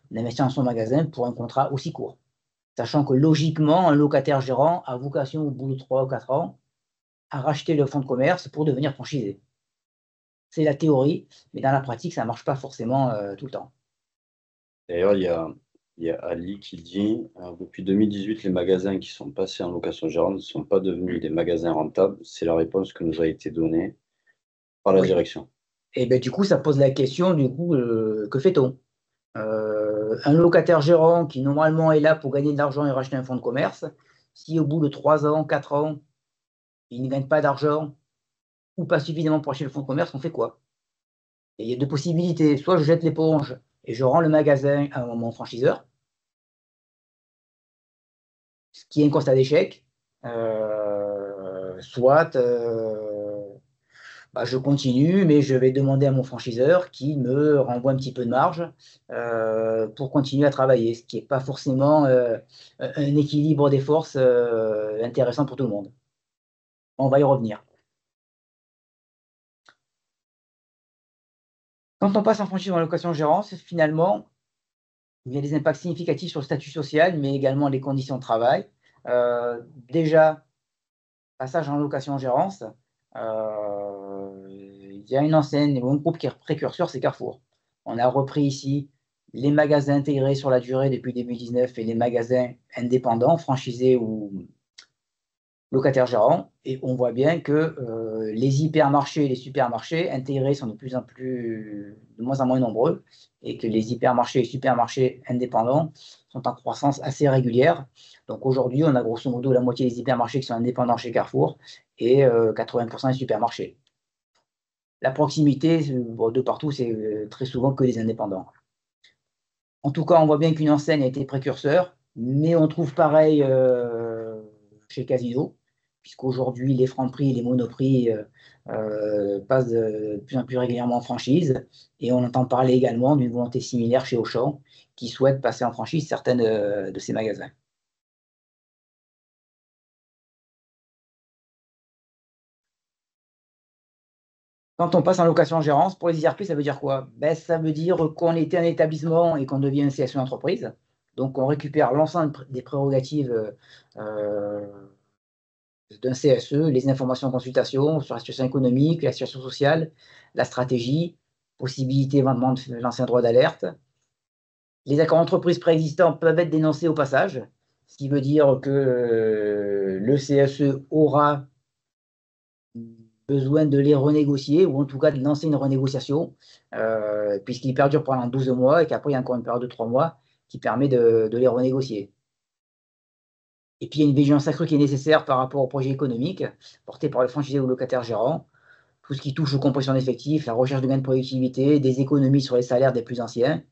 d'investir dans son magasin pour un contrat aussi court? Sachant que logiquement, un locataire gérant a vocation, au bout de 3 ou 4 ans, à racheter le fonds de commerce pour devenir franchisé. C'est la théorie, mais dans la pratique, ça ne marche pas forcément tout le temps. D'ailleurs, il y a Ali qui dit, depuis 2018, les magasins qui sont passés en location gérante ne sont pas devenus des magasins rentables. C'est la réponse que nous a été donnée par la Oui. direction. Et ben, du coup, ça pose la question, du coup, que fait-on? Un locataire gérant qui normalement est là pour gagner de l'argent et racheter un fonds de commerce, si au bout de 3 ans, 4 ans, il ne gagne pas d'argent ou pas suffisamment pour acheter le fonds de commerce, on fait quoi? Et il y a deux possibilités. Soit je jette l'éponge et je rends le magasin à mon franchiseur, ce qui est un constat d'échec. Soit bah, je continue, mais je vais demander à mon franchiseur qui me renvoie un petit peu de marge pour continuer à travailler, ce qui n'est pas forcément un équilibre des forces intéressant pour tout le monde. On va y revenir. Quand on passe en franchise en location-gérance, finalement, il y a des impacts significatifs sur le statut social, mais également les conditions de travail. Déjà, passage en location-gérance, il y a une enseigne ou un groupe qui est précurseur, c'est Carrefour. On a repris ici les magasins intégrés sur la durée depuis 2019 et les magasins indépendants, franchisés ou locataires gérants. Et on voit bien que les hypermarchés et les supermarchés intégrés sont de moins en moins nombreux et que les hypermarchés et supermarchés indépendants sont en croissance assez régulière. Donc aujourd'hui, on a grosso modo la moitié des hypermarchés qui sont indépendants chez Carrefour et 80% des supermarchés. La proximité, de partout, c'est très souvent que les indépendants. En tout cas, on voit bien qu'une enseigne a été précurseur, mais on trouve pareil chez Casino, puisqu'aujourd'hui, les Franprix et les Monoprix passent de plus en plus régulièrement en franchise. Et on entend parler également d'une volonté similaire chez Auchan, qui souhaite passer en franchise certains de ces magasins. Quand on passe en location-gérance, pour les IRP, ça veut dire quoi? Ben, ça veut dire qu'on était un établissement et qu'on devient une CSE entreprise. Donc, on récupère l'ensemble des prérogatives d'un CSE, les informations en consultation sur la situation économique, la situation sociale, la stratégie, possibilité éventuellement de lancer un droit d'alerte. Les accords d'entreprise préexistants peuvent être dénoncés au passage, ce qui veut dire que le CSE aura besoin de les renégocier ou en tout cas de lancer une renégociation puisqu'ils perdurent pendant 12 mois et qu'après il y a encore une période de 3 mois qui permet de les renégocier. Et puis, il y a une vigilance accrue qui est nécessaire par rapport aux projets économiques portés par le franchisé ou locataire gérant. Tout ce qui touche aux compressions d'effectifs, la recherche de gains de productivité, des économies sur les salaires des plus anciens.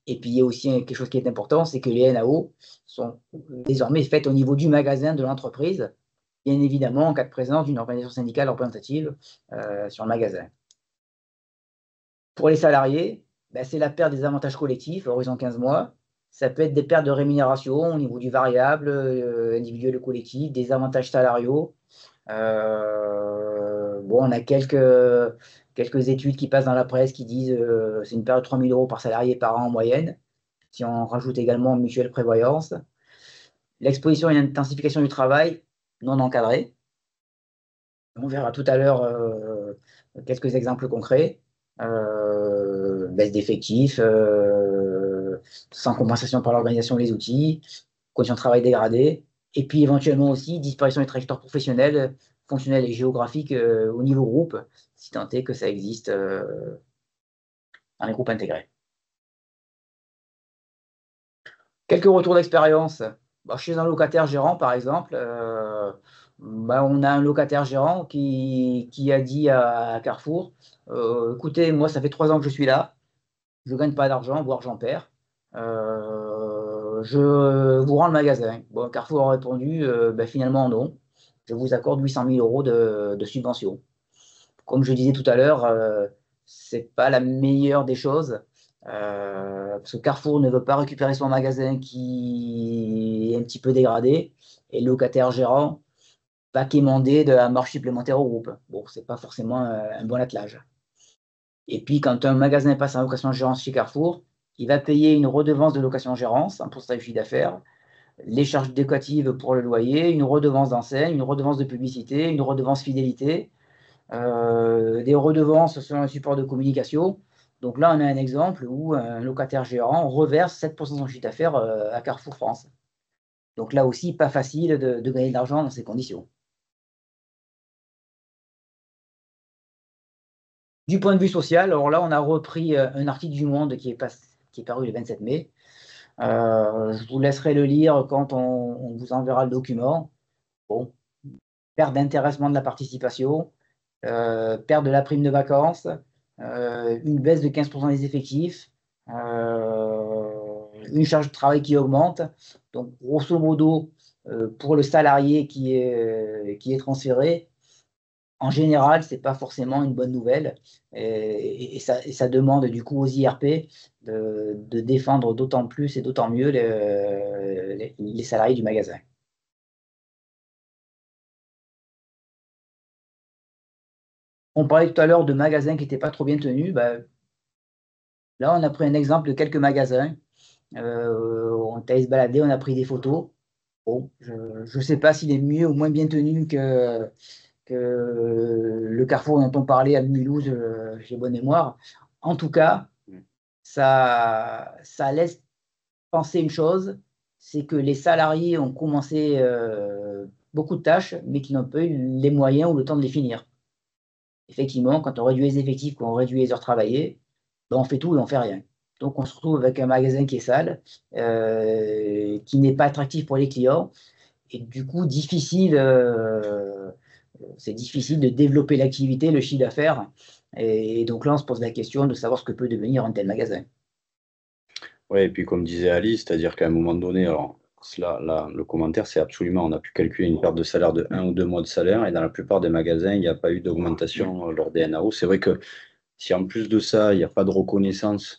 Et puis, il y a aussi quelque chose qui est important, c'est que les NAO sont désormais faites au niveau du magasin de l'entreprise, bien évidemment en cas de présence d'une organisation syndicale représentative sur le magasin. Pour les salariés, ben, c'est la perte des avantages collectifs à horizon 15 mois. Ça peut être des pertes de rémunération au niveau du variable, individuel ou collectif, des avantages salariaux. Bon, on a quelques études qui passent dans la presse qui disent c'est une perte de 3 000 € par salarié par an en moyenne, si on rajoute également mutuelle prévoyance. L'exposition et l'intensification du travail non encadré. On verra tout à l'heure quelques exemples concrets. Baisse d'effectifs, sans compensation par l'organisation des outils, conditions de travail dégradées, et puis éventuellement aussi disparition des trajectoires professionnelles, fonctionnelles et géographiques au niveau groupe, si tant est que ça existe dans les groupes intégrés. Quelques retours d'expérience. Bah, chez un locataire gérant, par exemple, bah, on a un locataire gérant qui a dit à Carrefour, écoutez, moi, ça fait 3 ans que je suis là, je ne gagne pas d'argent, voire j'en perds. Je vous rends le magasin. Bon, Carrefour a répondu, bah, finalement non, je vous accorde 800 000 € de subvention. Comme je disais tout à l'heure, ce n'est pas la meilleure des choses. Parce que Carrefour ne veut pas récupérer son magasin qui est un petit peu dégradé, et le locataire gérant va quémander de la marge supplémentaire au groupe. Bon, ce n'est pas forcément un bon attelage. Et puis, quand un magasin passe en location-gérance chez Carrefour, il va payer une redevance de location-gérance, un pourcentage du chiffre d'affaires, les charges éducatives pour le loyer, une redevance d'enseigne, une redevance de publicité, une redevance fidélité, des redevances sur un support de communication. Donc là, on a un exemple où un locataire gérant reverse 7% de son chiffre d'affaires à Carrefour France. Donc là aussi, pas facile de gagner de l'argent dans ces conditions. Du point de vue social, alors là, on a repris un article du Monde qui est paru le 27 mai. Je vous laisserai le lire quand on vous enverra le document. Bon, perte d'intéressement de la participation, perte de la prime de vacances, une baisse de 15% des effectifs, une charge de travail qui augmente. Donc, grosso modo, pour le salarié qui est transféré, en général, ce n'est pas forcément une bonne nouvelle. Et ça demande du coup aux IRP de défendre d'autant plus et d'autant mieux les salariés du magasin. On parlait tout à l'heure de magasins qui n'étaient pas trop bien tenus. Ben, là, on a pris un exemple de quelques magasins. On est allé se balader, on a pris des photos. Bon, je ne sais pas s'il est mieux ou moins bien tenu que le Carrefour dont on parlait à Mulhouse, j'ai bonne mémoire. En tout cas, ça laisse penser une chose, c'est que les salariés ont commencé beaucoup de tâches, mais qui n'ont pas eu les moyens ou le temps de les finir. Effectivement, quand on réduit les effectifs, quand on réduit les heures travaillées, ben on fait tout et on fait rien. Donc on se retrouve avec un magasin qui est sale, qui n'est pas attractif pour les clients, et du coup c'est difficile de développer l'activité, le chiffre d'affaires. Et donc là, on se pose la question de savoir ce que peut devenir un tel magasin. Oui, et puis comme disait Alice, c'est-à-dire qu'à un moment donné, alors là, le commentaire, c'est absolument, on a pu calculer une perte de salaire de 1 ou 2 mois de salaire, et dans la plupart des magasins, il n'y a pas eu d'augmentation lors des NAO. C'est vrai que si en plus de ça, il n'y a pas de reconnaissance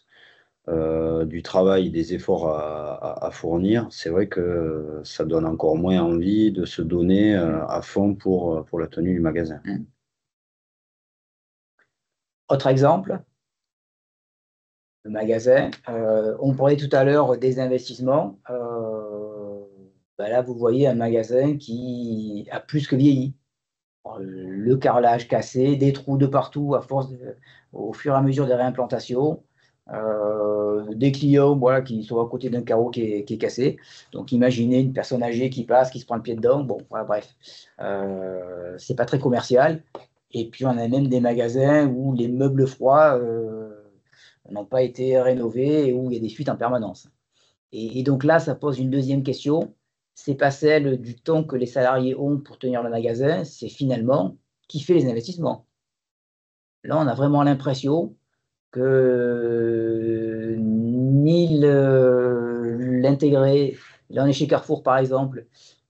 du travail, des efforts à fournir, c'est vrai que ça donne encore moins envie de se donner à fond pour la tenue du magasin. Autre exemple, le magasin. On parlait tout à l'heure des investissements. Ben là, vous voyez un magasin qui a plus que vieilli. Le carrelage cassé, des trous de partout au fur et à mesure des réimplantations. Des clients voilà, qui sont à côté d'un carreau qui est cassé. Donc imaginez une personne âgée qui passe, qui se prend le pied dedans. Bon, voilà, bref. C'est pas très commercial. Et puis on a même des magasins où les meubles froids n'ont pas été rénovés et où il y a des fuites en permanence. Et donc là, ça pose une deuxième question. c'est pas celle du temps que les salariés ont pour tenir le magasin, c'est finalement qui fait les investissements. Là, on a vraiment l'impression que ni l'intégré, là on est chez Carrefour par exemple,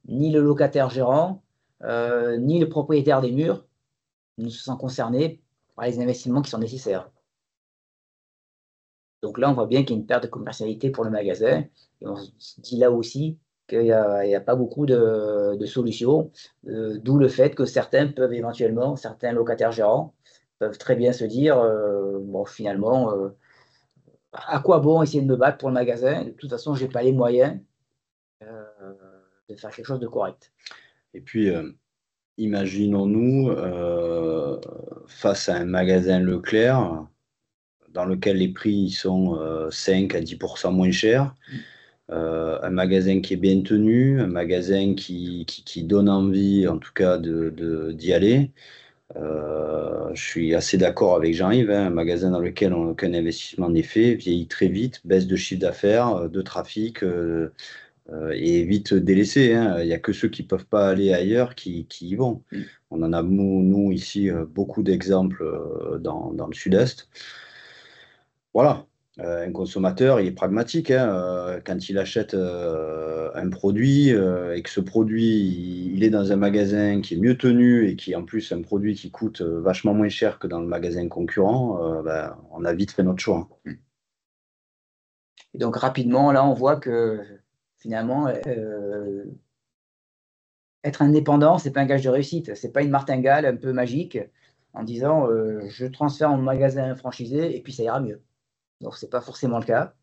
ni le locataire gérant, ni le propriétaire des murs ne se sent concerné par les investissements qui sont nécessaires. Donc là, on voit bien qu'il y a une perte de commercialité pour le magasin. Et on se dit là aussi qu'il n'y a pas beaucoup de solutions, d'où le fait que certains peuvent éventuellement, certains locataires gérants, peuvent très bien se dire, bon, finalement, à quoi bon essayer de me battre pour le magasin? De toute façon, je n'ai pas les moyens euh, de faire quelque chose de correct. Et puis, imaginons-nous face à un magasin Leclerc dans lequel les prix sont 5 à 10% moins chers, un magasin qui est bien tenu, un magasin qui donne envie, en tout cas, d'y aller. Je suis assez d'accord avec Jean-Yves, hein, un magasin dans lequel aucun investissement n'est fait, vieillit très vite, baisse de chiffre d'affaires, de trafic, et vite délaissé, hein. Il n'y a que ceux qui ne peuvent pas aller ailleurs qui y vont. On en a, nous, ici, beaucoup d'exemples dans le sud-est. Voilà. Un consommateur, il est pragmatique, hein. Quand il achète un produit et que ce produit, il est dans un magasin qui est mieux tenu et qui, en plus, est un produit qui coûte vachement moins cher que dans le magasin concurrent, ben, on a vite fait notre choix, hein. Et donc rapidement, là, on voit que finalement, être indépendant, c'est pas un gage de réussite. C'est pas une martingale un peu magique en disant je transfère mon magasin à un franchisé et puis ça ira mieux. Donc c'est pas forcément le cas.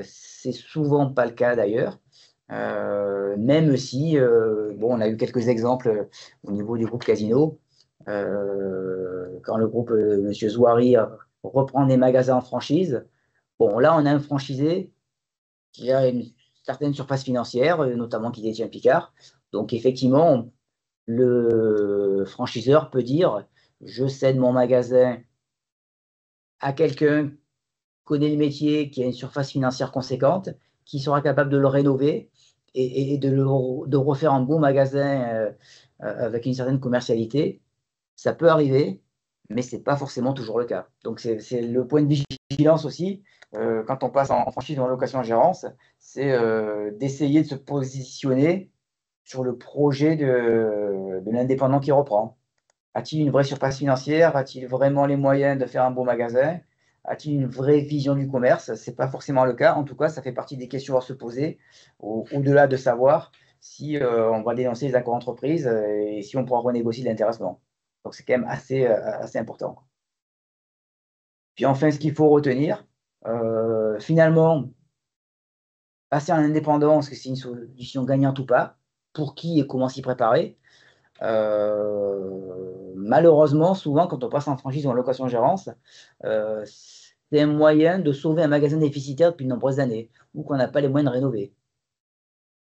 C'est souvent pas le cas d'ailleurs. Même si bon, on a eu quelques exemples au niveau du groupe Casino. Quand le groupe Monsieur Zouari reprend des magasins en franchise. Bon, là, on a un franchisé qui a une certaine surface financière, notamment qui détient Picard. Donc, effectivement, le franchiseur peut dire, je cède mon magasin à quelqu'un qui connaît le métier, qui a une surface financière conséquente, qui sera capable de le rénover et de refaire un bon magasin avec une certaine commercialité. Ça peut arriver, mais ce n'est pas forcément toujours le cas. Donc, c'est le point de vigilance aussi, quand on passe en franchise ou en location en gérance, c'est d'essayer de se positionner sur le projet de l'indépendant qui reprend. A-t-il une vraie surface financière? A-t-il vraiment les moyens de faire un beau magasin? A-t-il une vraie vision du commerce? Ce n'est pas forcément le cas. En tout cas, ça fait partie des questions à se poser, au-delà de savoir si on va dénoncer les accords d'entreprise et si on pourra renégocier l'intéressement. Donc, c'est quand même assez important. Puis enfin, ce qu'il faut retenir, finalement, passer en indépendant, est-ce que c'est une solution gagnante ou pas? Pour qui et comment s'y préparer? Malheureusement, souvent, quand on passe en franchise ou en location-gérance, c'est un moyen de sauver un magasin déficitaire depuis de nombreuses années ou qu'on n'a pas les moyens de rénover.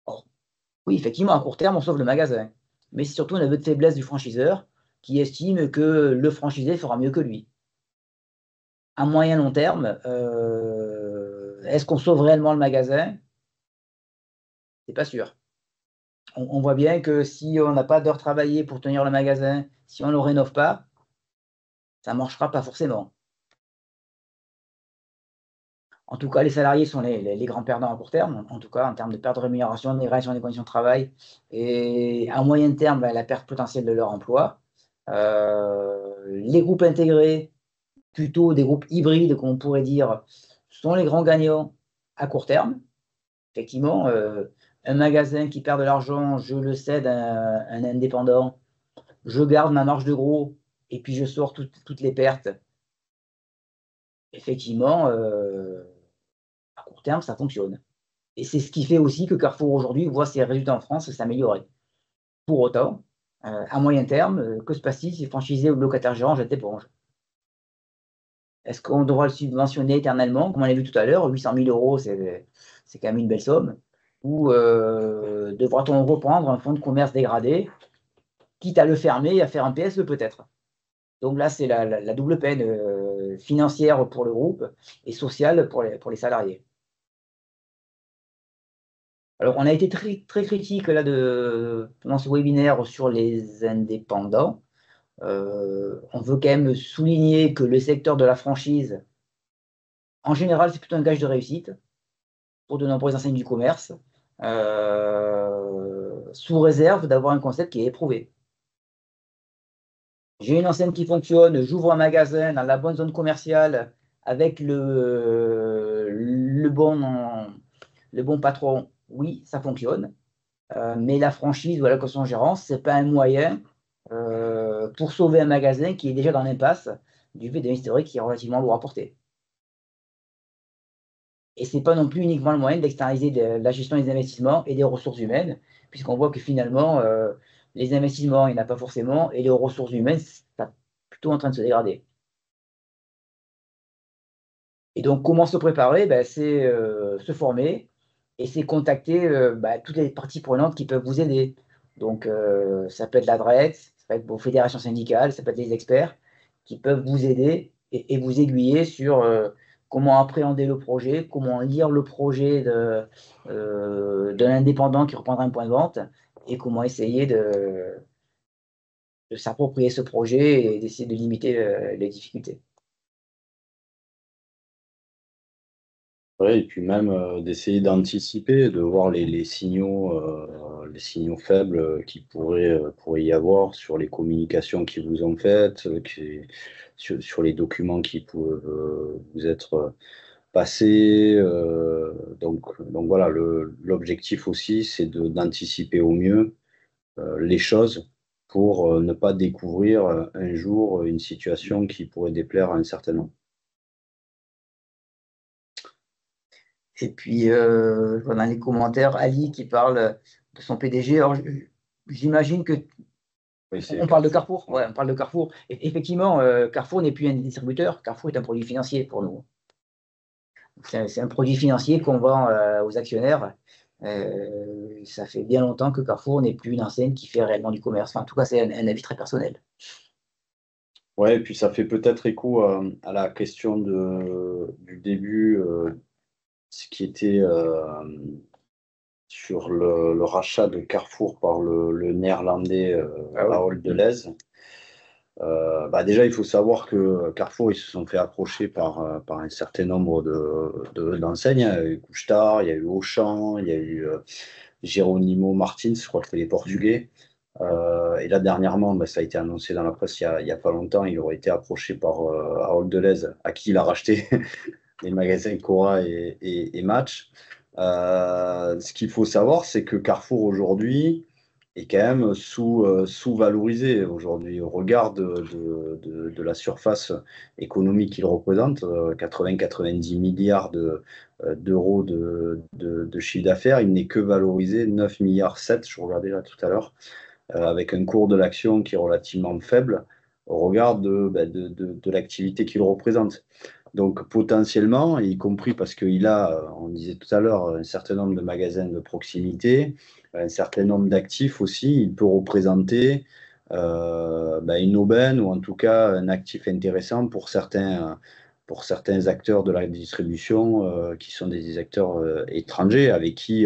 Or, oui, effectivement, à court terme, on sauve le magasin. Mais c'est surtout un aveu de faiblesse du franchiseur qui estime que le franchisé fera mieux que lui. À moyen long terme, est-ce qu'on sauve réellement le magasin? C'est pas sûr. On voit bien que si on n'a pas d'heures travaillées pour tenir le magasin, si on ne le rénove pas, ça ne marchera pas forcément. En tout cas, les salariés sont les grands perdants à court terme, en tout cas en termes de perte de rémunération, de dégradation des conditions de travail, et à moyen terme, la perte potentielle de leur emploi. Les groupes intégrés, plutôt des groupes hybrides, comme on pourrait dire, sont les grands gagnants à court terme. Effectivement, un magasin qui perd de l'argent, je le cède à un indépendant, je garde ma marge de gros et puis je sors toutes les pertes. Effectivement, à court terme, ça fonctionne. Et c'est ce qui fait aussi que Carrefour aujourd'hui voit ses résultats en France s'améliorer. Pour autant, à moyen terme, que se passe-t-il si le franchisé ou le locataire gérant jette l'éponge? Est-ce qu'on devra le subventionner éternellement? Comme on l'a vu tout à l'heure, 800 000 euros, c'est quand même une belle somme. Ou devra-t-on reprendre un fonds de commerce dégradé, quitte à le fermer et à faire un PSE peut-être? Donc là, c'est la double peine financière pour le groupe et sociale pour les salariés. Alors, on a été très, très critique là, pendant ce webinaire sur les indépendants. On veut quand même souligner que le secteur de la franchise, en général, c'est plutôt un gage de réussite pour de nombreuses enseignes du commerce, sous réserve d'avoir un concept qui est éprouvé. J'ai une enseigne qui fonctionne, j'ouvre un magasin dans la bonne zone commerciale avec le bon patron. Oui, ça fonctionne. Mais la franchise ou la location gérance, ce n'est pas un moyen pour sauver un magasin qui est déjà dans l'impasse du fait d'un historique qui est relativement lourd à porter. Et ce n'est pas non plus uniquement le moyen d'externaliser la gestion des investissements et des ressources humaines, puisqu'on voit que finalement, les investissements, il n'y en a pas forcément, et les ressources humaines, c'est plutôt en train de se dégrader. Et donc, comment se préparer? Ben, c'est se former et c'est contacter toutes les parties prenantes qui peuvent vous aider. Donc, ça peut être la DREX, ça peut être vos fédérations syndicales, ça peut être des experts qui peuvent vous aider et vous aiguiller sur comment appréhender le projet, comment lire le projet de l'indépendant qui reprendra un point de vente et comment essayer de s'approprier ce projet et d'essayer de limiter les difficultés. Ouais, et puis même d'essayer d'anticiper, de voir les signaux faibles pourraient y avoir sur les communications qui vous ont faites, sur les documents qui peuvent vous être passés. Donc voilà, l'objectif aussi, c'est d'anticiper au mieux les choses pour ne pas découvrir un jour une situation qui pourrait déplaire à un certain nombre. Et puis, je vois dans les commentaires Ali qui parle de son PDG. Alors, j'imagine que Oui, c'est on parle de Carrefour. Carrefour. Ouais, on parle de Carrefour. Et effectivement, Carrefour n'est plus un distributeur. Carrefour est un produit financier pour nous. C'est un produit financier qu'on vend aux actionnaires. Ça fait bien longtemps que Carrefour n'est plus une enseigne qui fait réellement du commerce. Enfin, en tout cas, c'est un avis très personnel. Ouais, et puis ça fait peut-être écho à la question du début, ce qui était sur le rachat de Carrefour par le néerlandais Ah oui. Ahold Delhaize. Déjà, il faut savoir que Carrefour, ils se sont fait approcher par un certain nombre d'enseignes. Il y a eu Couche-Tard, il y a eu Auchan, il y a eu Jerónimo Martins, je crois que c'est les Portugais. Et là, dernièrement, ça a été annoncé dans la presse il y a pas longtemps, il aurait été approché par Ahold Delhaize, à qui il a racheté les magasins Cora et Match. Ce qu'il faut savoir, c'est que Carrefour aujourd'hui est quand même sous-valorisé aujourd'hui au regard de la surface économique qu'il représente, 80-90 milliards d'euros de chiffre d'affaires. Il n'est que valorisé 9 milliards 7, je regardais là tout à l'heure, avec un cours de l'action qui est relativement faible au regard de l'activité qu'il représente. Donc potentiellement, y compris parce qu'il a, on disait tout à l'heure, un certain nombre de magasins de proximité, un certain nombre d'actifs aussi, il peut représenter une aubaine ou en tout cas un actif intéressant pour certains acteurs de la distribution qui sont des acteurs étrangers avec qui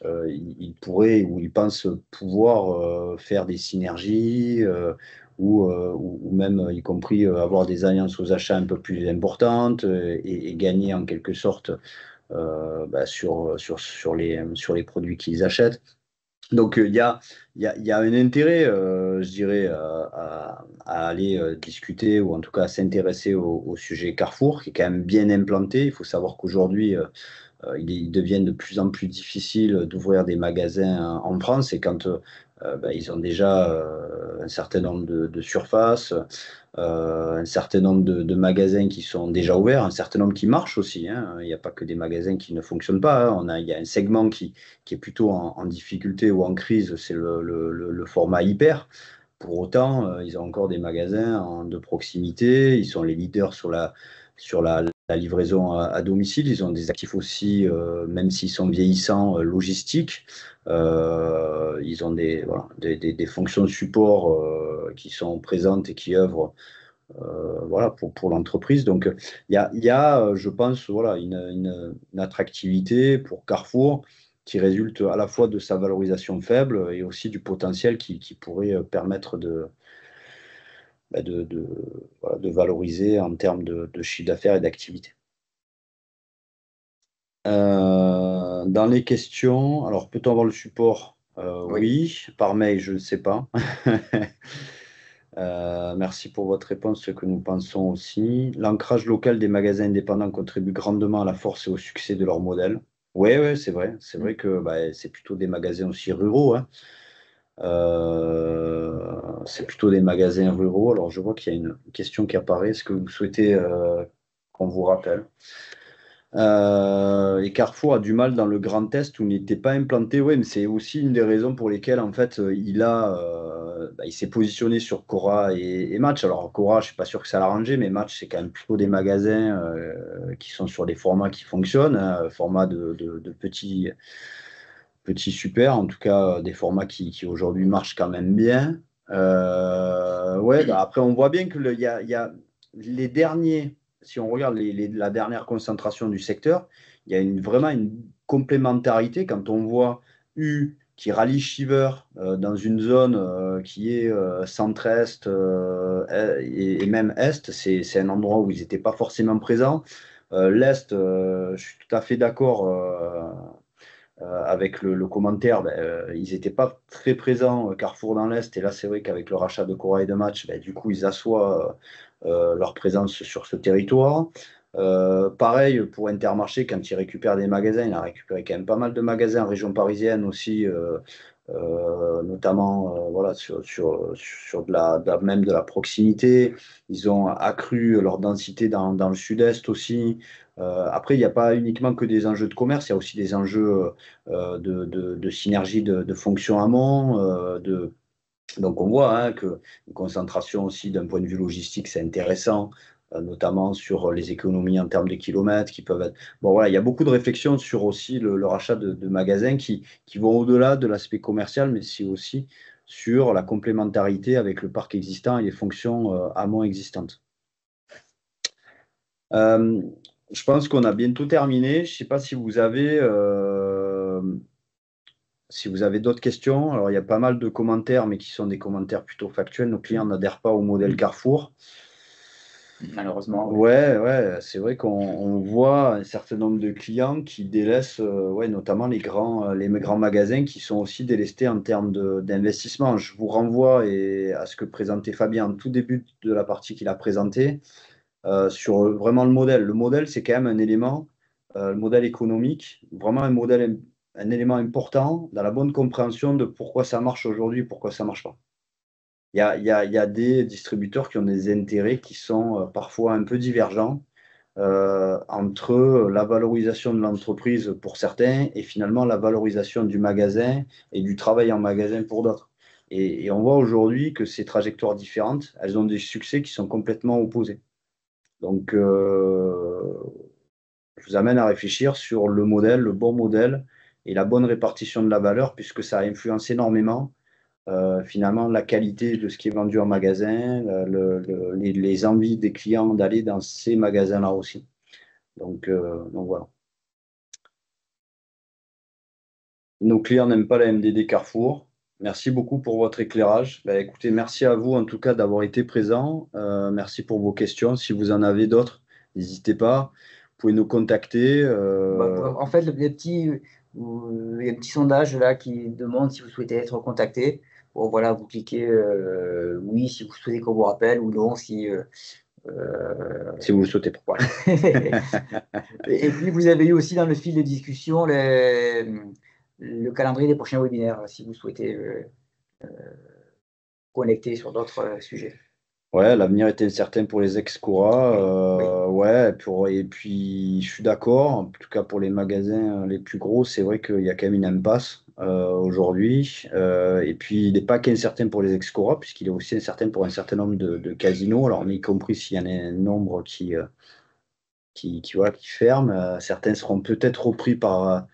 ils pourraient ou ils pensent pouvoir faire des synergies. Ou même y compris avoir des alliances aux achats un peu plus importantes et gagner en quelque sorte sur les produits qu'ils achètent. Donc il y a un intérêt, je dirais, à aller discuter ou en tout cas à s'intéresser au sujet Carrefour, qui est quand même bien implanté. Il faut savoir qu'aujourd'hui, il devient de plus en plus difficile d'ouvrir des magasins en France et quand ils ont déjà un certain nombre de surfaces, un certain nombre de magasins qui sont déjà ouverts, un certain nombre qui marchent aussi, hein. Il n'y a pas que des magasins qui ne fonctionnent pas, hein. Il y a un segment qui est plutôt en difficulté ou en crise, c'est le format hyper. Pour autant, ils ont encore des magasins de proximité, ils sont les leaders sur la livraison à domicile, ils ont des actifs aussi, même s'ils sont vieillissants, logistiques. Ils ont des fonctions de support qui sont présentes et qui œuvrent pour l'entreprise. Donc, il y a, je pense, voilà, une attractivité pour Carrefour qui résulte à la fois de sa valorisation faible et aussi du potentiel qui pourrait permettre voilà, de valoriser en termes de chiffre d'affaires et d'activité. Dans les questions, alors peut-on avoir le support? Oui. Oui, par mail, je ne sais pas. Merci pour votre réponse, ce que nous pensons aussi. L'ancrage local des magasins indépendants contribue grandement à la force et au succès de leur modèle. Oui, ouais, c'est vrai. C'est vrai que bah, c'est plutôt des magasins aussi ruraux, hein. C'est plutôt des magasins ruraux. Alors, je vois qu'il y a une question qui apparaît. Est-ce que vous souhaitez qu'on vous rappelle? Et Carrefour a du mal dans le Grand Est où il n'était pas implanté. Oui, mais c'est aussi une des raisons pour lesquelles en fait il s'est positionné sur Cora et Match. Alors Cora, je suis pas sûr que ça l'a arrangé, mais Match c'est quand même plutôt des magasins qui sont sur des formats qui fonctionnent, hein, formats de petits super, en tout cas des formats qui aujourd'hui marchent quand même bien. Ouais, bah, après on voit bien que il y a les derniers, si on regarde la dernière concentration du secteur, il y a vraiment une complémentarité quand on voit U qui rallie Shiver dans une zone qui est centre-est et même est, c'est un endroit où ils n'étaient pas forcément présents. L'Est, je suis tout à fait d'accord avec le commentaire, ben, ils n'étaient pas très présents, Carrefour dans l'Est, et là c'est vrai qu'avec le rachat de Cora et de Match, ben, du coup ils assoient leur présence sur ce territoire. Pareil pour Intermarché, quand il récupère des magasins, il a récupéré quand même pas mal de magasins en région parisienne aussi, notamment voilà, sur même de la proximité. Ils ont accru leur densité dans le sud-est aussi. Après, il n'y a pas uniquement que des enjeux de commerce, il y a aussi des enjeux de synergie de fonctions amont. Donc, on voit hein, que une concentration aussi d'un point de vue logistique, c'est intéressant, notamment sur les économies en termes de kilomètres qui peuvent être. Bon, voilà, il y a beaucoup de réflexions sur aussi le rachat de magasins qui vont au-delà de l'aspect commercial, mais c'est aussi sur la complémentarité avec le parc existant et les fonctions amont existantes. Euh, je pense qu'on a bientôt terminé. Je ne sais pas si vous avez d'autres questions. Alors, il y a pas mal de commentaires, mais qui sont des commentaires plutôt factuels. Nos clients n'adhèrent pas au modèle Carrefour. Malheureusement, oui. Ouais, ouais, c'est vrai qu'on voit un certain nombre de clients qui délaissent, ouais, notamment les grands magasins qui sont aussi délestés en termes d'investissement. Je vous renvoie à ce que présentait Fabien en tout début de la partie qu'il a présentée sur vraiment le modèle. Le modèle, c'est quand même un élément, le modèle économique, vraiment un élément important dans la bonne compréhension de pourquoi ça marche aujourd'hui, pourquoi ça ne marche pas. Il y a des distributeurs qui ont des intérêts qui sont parfois un peu divergents entre la valorisation de l'entreprise pour certains et finalement la valorisation du magasin et du travail en magasin pour d'autres. Et on voit aujourd'hui que ces trajectoires différentes, elles ont des succès qui sont complètement opposés. Donc, je vous amène à réfléchir sur le modèle, le bon modèle et la bonne répartition de la valeur, puisque ça influence énormément finalement la qualité de ce qui est vendu en magasin, les envies des clients d'aller dans ces magasins-là aussi. Donc voilà. Nos clients n'aiment pas la MDD Carrefour. Merci beaucoup pour votre éclairage. Ben, écoutez, merci à vous en tout cas d'avoir été présent. Merci pour vos questions. Si vous en avez d'autres, n'hésitez pas. Vous pouvez nous contacter. En fait, il y a un petit sondage là qui demande si vous souhaitez être contacté. Bon, voilà, vous cliquez oui si vous souhaitez qu'on vous rappelle ou non si. Si vous le souhaitez, pourquoi. Et puis, vous avez eu aussi dans le fil de discussion le calendrier des prochains webinaires, si vous souhaitez connecter sur d'autres sujets. Ouais, l'avenir était incertain pour les ex-Cora. Oui. Ouais, et puis je suis d'accord. En tout cas, pour les magasins les plus gros, c'est vrai qu'il y a quand même une impasse aujourd'hui. Et puis, il n'est pas qu'incertain pour les ex-Cora, puisqu'il est aussi incertain pour un certain nombre de casinos. Alors, y compris s'il y en a un nombre voilà, qui ferment. Certains seront peut-être repris par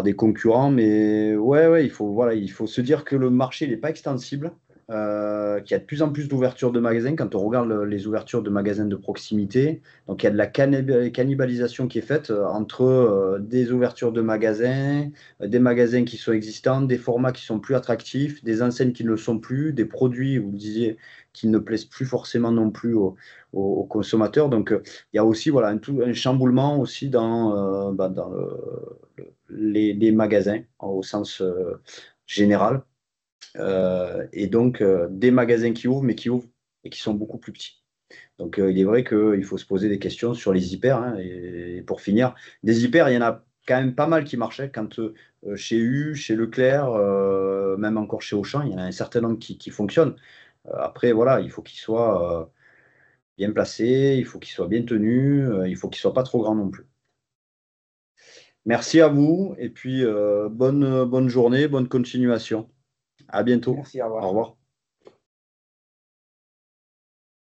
des concurrents. Mais ouais, ouais, voilà, il faut se dire que le marché n'est pas extensible. qu'il y a de plus en plus d'ouvertures de magasins quand on regarde les ouvertures de magasins de proximité. Donc il y a de la cannibalisation qui est faite entre des ouvertures de magasins, des magasins qui sont existants, des formats qui sont plus attractifs, des enseignes qui ne le sont plus, des produits, vous le disiez, qui ne plaisent plus forcément non plus aux consommateurs. Donc il y a aussi voilà, un chamboulement aussi dans les magasins au sens général. Et donc, des magasins qui ouvrent, mais qui ouvrent et qui sont beaucoup plus petits. Donc, il est vrai qu'il faut se poser des questions sur les hyper, hein. Et pour finir, des hyper, il y en a quand même pas mal qui marchaient. Quand chez U, chez Leclerc, même encore chez Auchan, il y en a un certain nombre qui fonctionnent. Après, voilà, il faut qu'ils soient bien placés, il faut qu'ils soient bien tenus, il faut qu'ils soient pas trop grands non plus. Merci à vous et puis bonne journée, bonne continuation. À bientôt. Merci, au Au revoir. revoir.